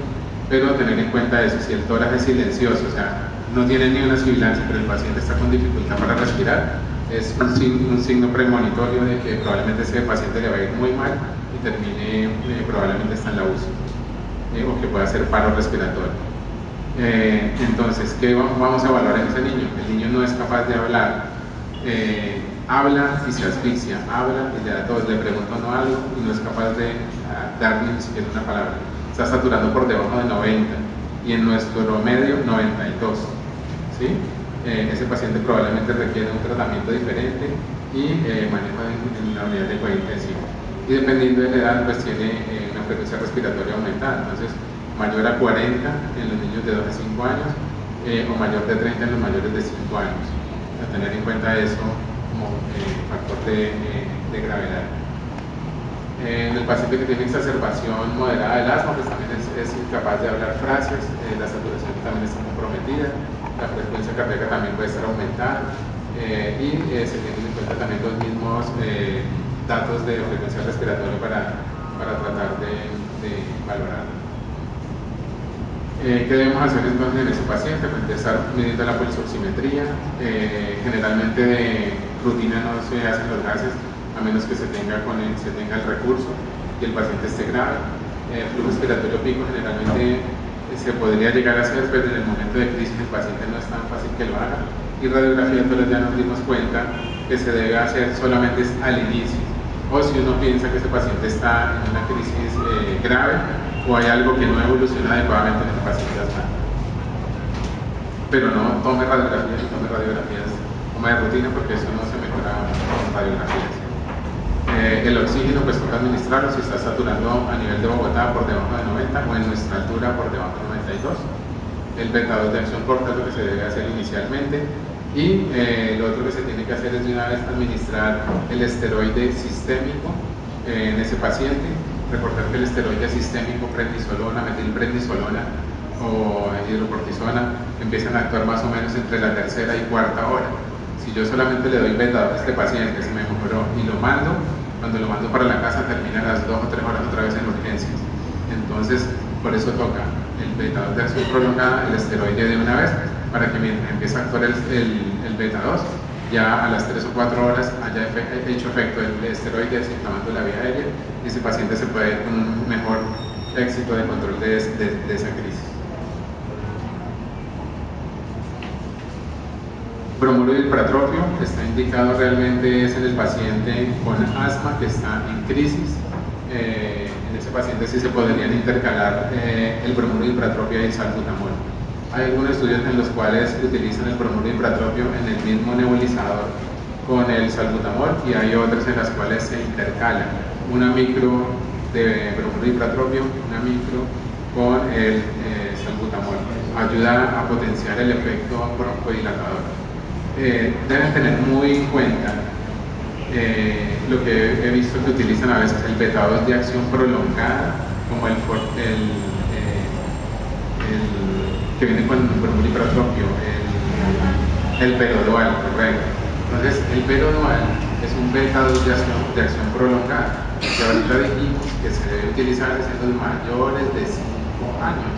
pero tener en cuenta eso, si el tórax es silencioso, o sea, no tiene ni una sibilancia, pero el paciente está con dificultad para respirar, es un signo premonitorio de que probablemente ese paciente le va a ir muy mal y termine, probablemente está en la UCI, o que pueda ser paro respiratorio. Entonces, ¿qué vamos a evaluar en ese niño? El niño no es capaz de hablar, habla y se asfixia, habla y le da tos, le pregunto no algo y no es capaz de dar ni siquiera una palabra. Está saturando por debajo de 90 y en nuestro promedio 92. ¿Sí? Ese paciente probablemente requiere un tratamiento diferente y manejo en la unidad de cuidado intensivo. Y dependiendo de la edad, pues tiene una frecuencia respiratoria aumentada. Entonces, mayor a 40 en los niños de 2 a 5 años o mayor de 30 en los mayores de 5 años. A tener en cuenta eso como factor de gravedad. En el paciente que tiene exacerbación moderada del asma, pues también es incapaz de hablar frases, la saturación también está comprometida, la frecuencia cardíaca también puede estar aumentada y se tienen en cuenta también los mismos datos de frecuencia respiratoria para tratar de valorarlo. ¿Qué debemos hacer entonces en ese paciente? Pues estar midiendo la pulsoximetría, generalmente de rutina no se hacen los gases a menos que se tenga el recurso y el paciente esté grave. Flujo respiratorio pico generalmente se podría llegar a hacer, pero en el momento de crisis el paciente no es tan fácil que lo haga. Y radiografía, entonces ya nos dimos cuenta que se debe hacer solamente al inicio, o si uno piensa que ese paciente está en una crisis grave o hay algo que no evoluciona adecuadamente en ese paciente asmático. Pero no tome radiografías como de rutina, porque eso no se mejora con radiografías. El oxígeno pues toca administrarlo si está saturando a nivel de Bogotá por debajo de 90 o en nuestra altura por debajo de 92. El beta-2 de acción corta es lo que se debe hacer inicialmente y lo otro que se tiene que hacer es de una vez administrar el esteroide sistémico en ese paciente. Recordar que el esteroide sistémico, prednisolona, metilprednisolona o hidrocortisona empiezan a actuar más o menos entre la tercera y cuarta hora. Si yo solamente le doy beta a este paciente, se me mejoró y lo mando, cuando lo mando para la casa termina a las 2 o 3 horas otra vez en urgencias. Entonces, por eso toca el beta-2 de acción prolongada, el esteroide de una vez, para que mientras empiece a actuar el beta-2, ya a las 3 o 4 horas haya hecho efecto el esteroide desinflamando la vía aérea y ese paciente se puede ir con un mejor éxito de control de esa crisis. Bromuro hipertrofio está indicado realmente es en el paciente con asma que está en crisis. En ese paciente sí se podrían intercalar el bromuro hipertrofio y el salbutamol. Hay algunos estudios en los cuales utilizan el bromuro hipertrofio en el mismo nebulizador con el salbutamol y hay otras en las cuales se intercalan una micro de bromuro hipertrofio, una micro con el salbutamol. Ayuda a potenciar el efecto broncodilatador. Deben tener muy en cuenta lo que he visto que utilizan a veces el beta-2 de acción prolongada como el que viene con el bromuro hipertrofio, el perodual, correcto. Entonces el perodual es un beta-2 de acción prolongada que ahorita dijimos que se debe utilizar en los mayores de 5 años.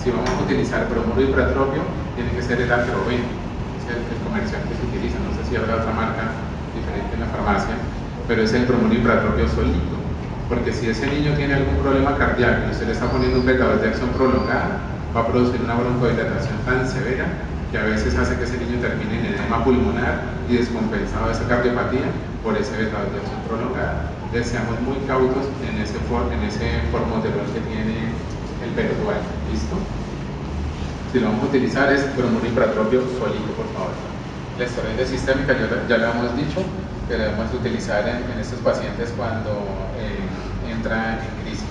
Si vamos a utilizar bromuro hipertrofio, tiene que ser el Acroben, el comercial que se utiliza, no sé si habrá otra marca diferente en la farmacia, pero es el bromuro hipertrofio solito, porque si ese niño tiene algún problema cardíaco y usted le está poniendo un beta-2 de acción prolongada, va a producir una broncodilatación tan severa que a veces hace que ese niño termine en edema pulmonar y descompensado de esa cardiopatía por ese vetado de acción prolongada. Entonces seamos muy cautos en ese formoterol que tiene el perdual. ¿Listo? Si lo vamos a utilizar es bromuro impratropio solito, por favor. La esteroide sistémica ya lo hemos dicho, que la debemos utilizar en estos pacientes cuando entra en crisis.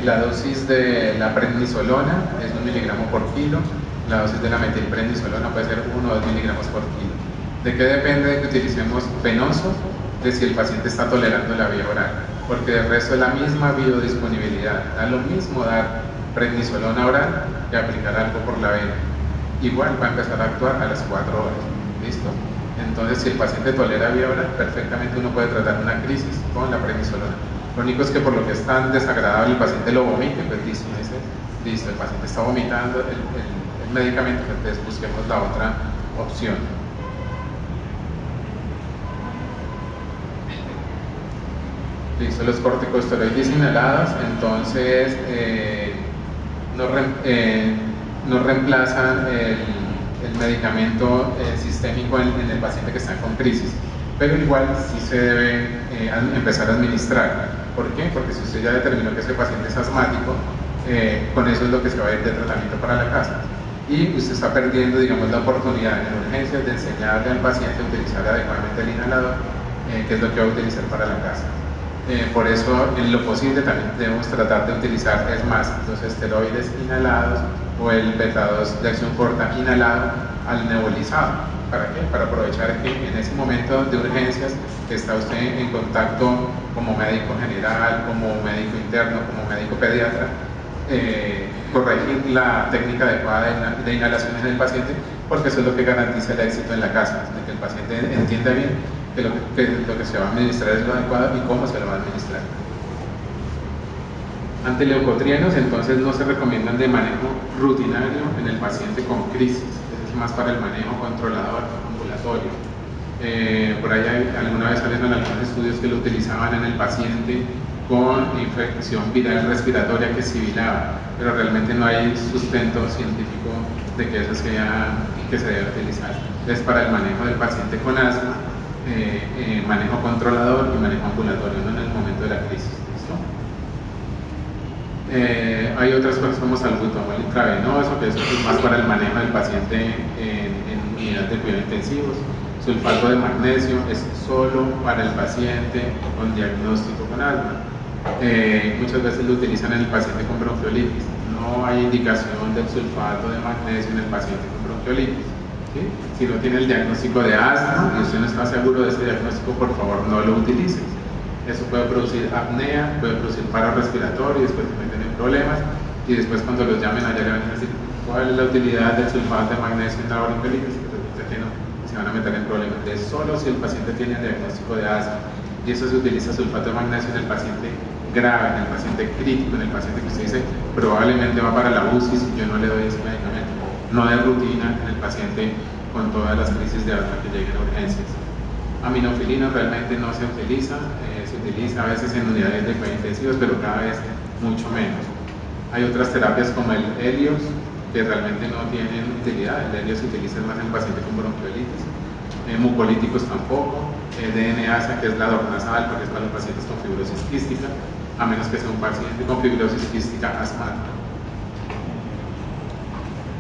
La dosis de la prednisolona es 1 miligramo por kilo. La dosis de la metilprednisolona puede ser 1 o 2 miligramos por kilo. ¿De qué depende de que utilicemos venoso? De si el paciente está tolerando la vía oral, porque el resto es la misma biodisponibilidad. Da lo mismo dar prednisolona oral que aplicar algo por la vena. Igual va a empezar a actuar a las 4 horas. ¿Listo? Entonces, si el paciente tolera vía oral, perfectamente uno puede tratar una crisis con la prednisolona. Lo único es que por lo que es tan desagradable el paciente lo vomite, pues listo, listo, el paciente está vomitando el medicamento, entonces busquemos la otra opción. Listo, los corticosteroides inhalados, entonces no reemplazan el medicamento sistémico en el paciente que está con crisis, pero igual sí se debe empezar a administrar. ¿Por qué? Porque si usted ya determinó que ese paciente es asmático, con eso es lo que se va a ir de tratamiento para la casa. Y usted está perdiendo, digamos, la oportunidad en urgencias de enseñarle al paciente a utilizar adecuadamente el inhalador, que es lo que va a utilizar para la casa. Por eso, en lo posible, también debemos tratar de utilizar, es más, los esteroides inhalados o el beta-2 de acción corta inhalado al nebulizado. ¿Para qué? Para aprovechar que en ese momento de urgencias que está usted en contacto como médico general, como médico interno, como médico pediatra, corregir la técnica adecuada de inhalación en el paciente, porque eso es lo que garantiza el éxito en la casa, de que el paciente entienda bien que lo que se va a administrar es lo adecuado y cómo se lo va a administrar. Antileucotrienos, entonces, no se recomiendan de manejo rutinario en el paciente con crisis, es más para el manejo controlador ambulatorio. Por ahí alguna vez salieron algunos estudios que lo utilizaban en el paciente con infección viral respiratoria que sibilaba, pero realmente no hay sustento científico de que eso sea que se debe utilizar. Es para el manejo del paciente con asma, manejo controlador y manejo ambulatorio, no en el momento de la crisis. ¿Listo? Hay otras cosas como salbutamol intravenoso, que eso es más para el manejo del paciente en unidad de cuidados intensivos. Sulfato de magnesio es solo para el paciente con diagnóstico con asma. Muchas veces lo utilizan en el paciente con bronquiolitis. No hay indicación del sulfato de magnesio en el paciente con bronquiolitis. ¿Sí? Si no tiene el diagnóstico de asma y usted no está seguro de ese diagnóstico, por favor no lo utilice. Eso puede producir apnea, puede producir paro respiratorio y después puede tener problemas. Y después, cuando los llamen allá, le van a decir cuál es la utilidad del sulfato de magnesio en la bronquiolitis. Se van a meter en problemas. Es solo si el paciente tiene el diagnóstico de asma, y eso se utiliza sulfato de magnesio en el paciente grave, en el paciente crítico, en el paciente que usted dice probablemente va para la UCI si yo no le doy ese medicamento. No de rutina en el paciente con todas las crisis de asma que lleguen a urgencias. Aminofilina realmente no se utiliza, se utiliza a veces en unidades de cuidados intensivos, pero cada vez mucho menos. Hay otras terapias como el Helios, que realmente no tienen utilidad. El Helios se utiliza más en el paciente con bronquiolitis. Mucolíticos tampoco. DNASA, que es la dornazal, porque es para los pacientes con fibrosis quística, a menos que sea un paciente con fibrosis quística asmática.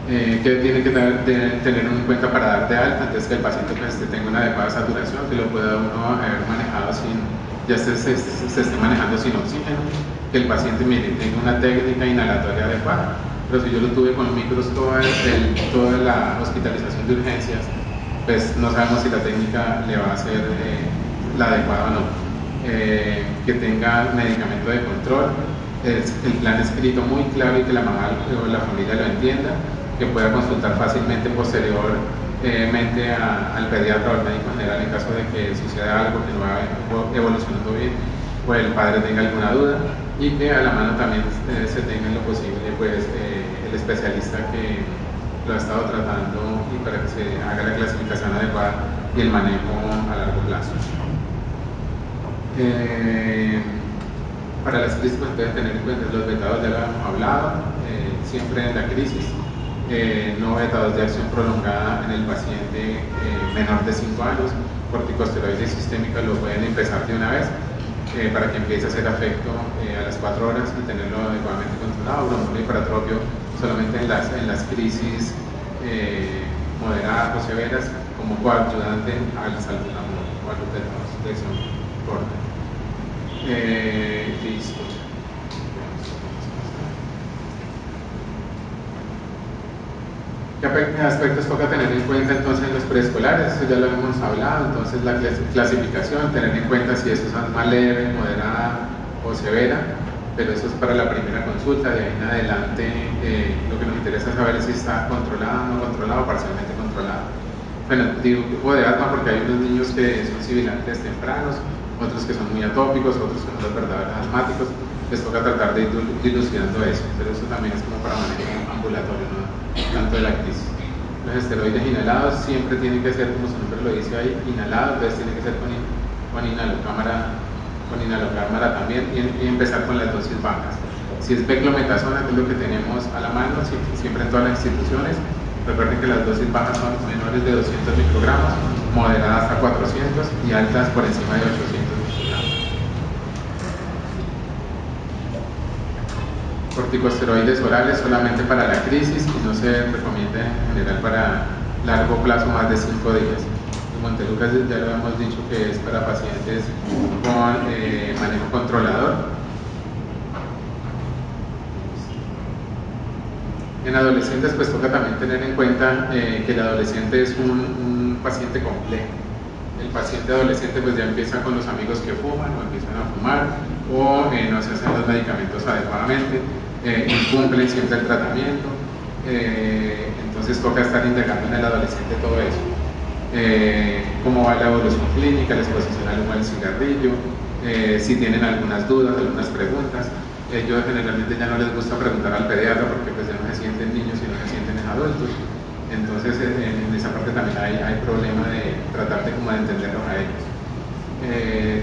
Que tiene que tener en cuenta para dar de alta, entonces que el paciente pues, tenga una adecuada saturación, que lo pueda uno haber manejado ya se esté manejando sin oxígeno, que el paciente tenga una técnica inhalatoria adecuada. Pero si yo lo tuve con micros toda la hospitalización de urgencias, pues no sabemos si la técnica le va a ser la adecuada o no. Que tenga medicamento de control, el plan escrito muy claro y que la mamá o la familia lo entienda, que pueda consultar fácilmente posteriormente al pediatra o al médico general en caso de que suceda algo que no va evolucionando bien o el padre tenga alguna duda, y que a la mano también se tenga en lo posible pues, el especialista que lo ha estado tratando y para que se haga la clasificación adecuada y el manejo a largo plazo. Para las crisis pues deben tener en cuenta los beta-2, ya lo hemos hablado, siempre en la crisis no vetados de acción prolongada en el paciente menor de 5 años, corticosteroides sistémicos lo pueden empezar de una vez para que empiece a hacer efecto a las 4 horas y tenerlo adecuadamente controlado. Broncolio hipertrofio solamente en las crisis moderadas o severas como coadyuvante al salbutamol o al lutetium corta. Listo. ¿Qué aspectos toca tener en cuenta entonces en los preescolares? Eso ya lo hemos hablado. Entonces la clasificación, tener en cuenta si eso es asma leve, moderada o severa, pero eso es para la primera consulta. De ahí en adelante lo que nos interesa es saber si está controlado, no controlado, parcialmente controlado. Bueno, digo tipo de asma porque hay unos niños que son sibilantes tempranos, otros que son muy atópicos, otros que son los verdaderos asmáticos. Les toca tratar de ir dilucidando eso, pero eso también es como para manejo ambulatorio, ¿no? Tanto de la crisis. Los esteroides inhalados siempre tienen que ser, como su nombre lo dice ahí, inhalados, entonces tiene que ser con inhalocámara también y empezar con las dosis bajas. Si es beclometasona, que es lo que tenemos a la mano, siempre en todas las instituciones, recuerden que las dosis bajas son menores de 200 microgramos, moderadas hasta 400 y altas por encima de 800 microgramos. Corticosteroides orales solamente para la crisis y no se recomienda en general para largo plazo, más de 5 días. El Montelukast ya lo hemos dicho que es para pacientes con manejo controlador. En adolescentes pues toca también tener en cuenta que el adolescente es un paciente complejo. El paciente adolescente pues ya empieza con los amigos que fuman o empiezan a fumar o no se hacen los medicamentos adecuadamente, incumplen siempre el tratamiento, entonces toca estar indagando en el adolescente todo eso. Cómo va la evolución clínica, la exposición al humo del cigarrillo, si tienen algunas dudas, algunas preguntas. Yo generalmente ya no les gusta preguntar al pediatra porque pues ya no se sienten niños y no se sienten adultos. Entonces en esa parte también hay problema de tratar de entenderlos a ellos.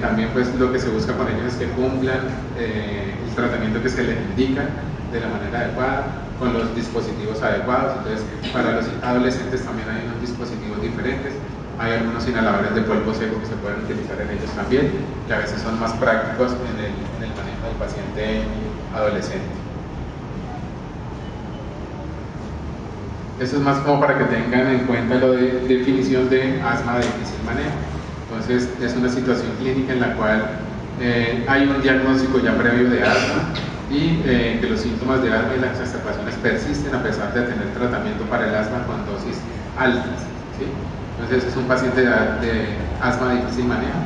También pues lo que se busca con ellos es que cumplan el tratamiento que se les indica de la manera adecuada, con los dispositivos adecuados. Entonces para los adolescentes también hay unos dispositivos diferentes. Hay algunos inhaladores de polvo seco que se pueden utilizar en ellos también, que a veces son más prácticos en el manejo del paciente adolescente. Eso es más como para que tengan en cuenta lo de definición de asma de difícil manejo. Entonces es una situación clínica en la cual hay un diagnóstico ya previo de asma y que los síntomas de asma y las exacerbaciones persisten a pesar de tener tratamiento para el asma con dosis altas, ¿sí? Entonces es un paciente de asma de difícil manejo,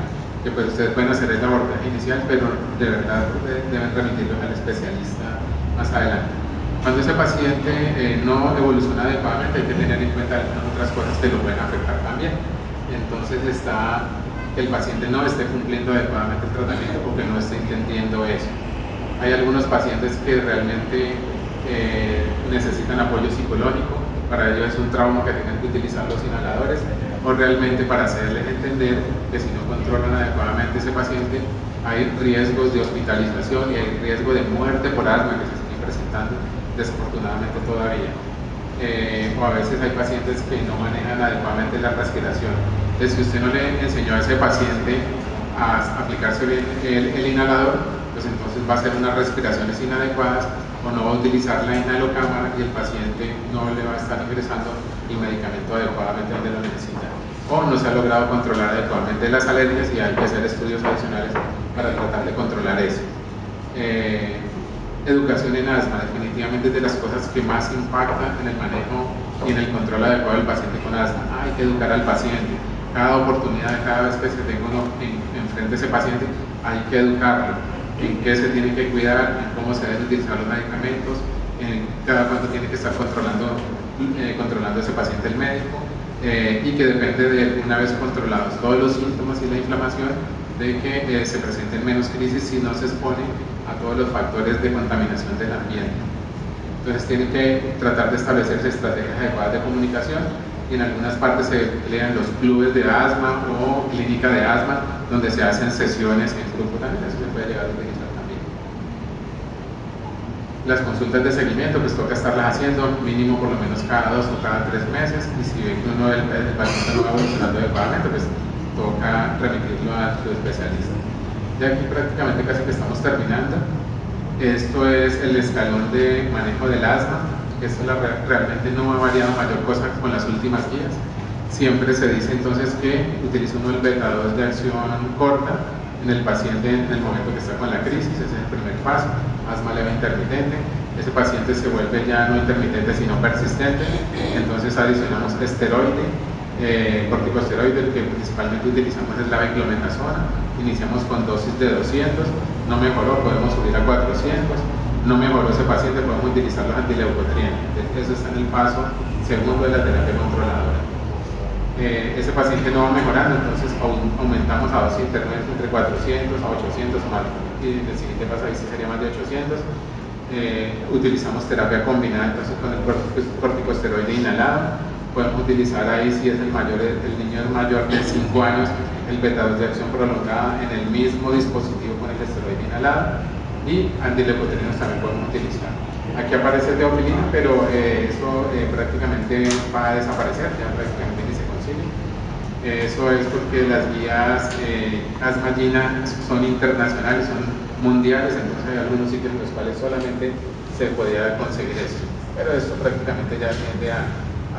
que pues ustedes pueden hacer el abordaje inicial, pero de verdad deben remitirlos al especialista más adelante. Cuando ese paciente no evoluciona adecuadamente, hay que tener en cuenta algunas otras cosas que lo pueden afectar también. Entonces está que el paciente no esté cumpliendo adecuadamente el tratamiento porque no esté entendiendo eso. Hay algunos pacientes que realmente necesitan apoyo psicológico. Para ello es un trauma que tengan que utilizar los inhaladores, o realmente para hacerles entender que si no controlan adecuadamente ese paciente hay riesgos de hospitalización y hay riesgo de muerte por asma que se siguen presentando desafortunadamente todavía. O a veces hay pacientes que no manejan adecuadamente la respiración. Entonces, si usted no le enseñó a ese paciente a aplicarse bien el inhalador, pues entonces va a hacer unas respiraciones inadecuadas o no va a utilizar la inhalocámara y el paciente no le va a estar ingresando el medicamento adecuadamente donde lo necesita. O no se ha logrado controlar adecuadamente las alergias y hay que hacer estudios adicionales para tratar de controlar eso. Educación en asma, definitivamente es de las cosas que más impactan en el manejo y en el control adecuado del paciente con asma. Hay que educar al paciente. Cada oportunidad, cada vez que se tenga uno enfrente a ese paciente, hay que educarlo en qué se tiene que cuidar, en cómo se deben utilizar los medicamentos, en cada cuánto tiene que estar controlando ese paciente el médico, y que depende de, una vez controlados todos los síntomas y la inflamación, de que se presenten menos crisis si no se expone a todos los factores de contaminación del ambiente. Entonces tienen que tratar de establecer estrategias adecuadas de comunicación, y en algunas partes se emplean los clubes de asma o clínica de asma, donde se hacen sesiones en grupo también, eso se puede llegar a utilizar también. Las consultas de seguimiento pues toca estarlas haciendo mínimo por lo menos cada 2 o cada 3 meses, y si ve que el paciente no va evolucionando adecuadamente, pues toca remitirlo a su especialista. Ya aquí prácticamente casi que estamos terminando. Esto es el escalón de manejo del asma. Esto realmente no ha variado mayor cosa con las últimas guías. Siempre se dice entonces que utiliza uno el beta-2 de acción corta en el paciente en el momento que está con la crisis. Ese es el primer paso, asma leve intermitente. Ese paciente se vuelve ya no intermitente sino persistente, entonces adicionamos esteroide, corticosteroide. El que principalmente utilizamos es la beclometasona. Iniciamos con dosis de 200, no mejoró, podemos subir a 400, no mejoró ese paciente, podemos utilizar los antileucotrienes. Eso está en el paso segundo de la terapia controladora. Ese paciente no va mejorando, entonces aumentamos a dosis intermedias entre 400 a 800 más, y el siguiente paso ahí sí sería más de 800. Utilizamos terapia combinada entonces con el corticosteroide inhalado. Podemos utilizar ahí, si es el niño es mayor de 5 años, el beta-2 de acción prolongada en el mismo dispositivo con el esteroide inhalado, y antileucotrienos también podemos utilizar. Aquí aparece teofilina, pero eso prácticamente va a desaparecer, ya prácticamente ni se consigue. Eso es porque las guías Asma-GINA son internacionales, son mundiales, entonces hay algunos sitios en los cuales solamente se podía conseguir eso, pero esto prácticamente ya tiende a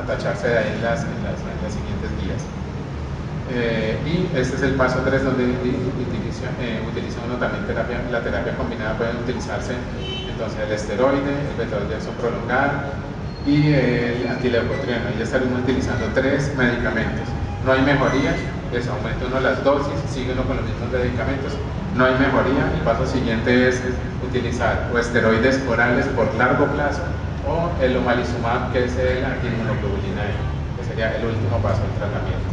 tacharse de ahí en las siguientes guías. Y este es el paso 3, donde utiliza uno también la terapia combinada. Pueden utilizarse entonces el esteroide, el beta-2 de acción prolongada y el antileucotrieno. Ya estaremos utilizando 3 medicamentos. No hay mejoría, pues aumenta uno las dosis, sigue uno con los mismos medicamentos, no hay mejoría. El paso siguiente es utilizar o esteroides orales por largo plazo, o el omalizumab, que es el antiinmunoglobulina E, que sería el último paso del tratamiento.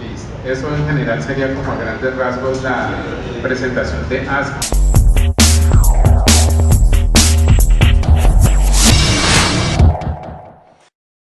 Listo. Eso en general sería como a grandes rasgos la presentación de asma.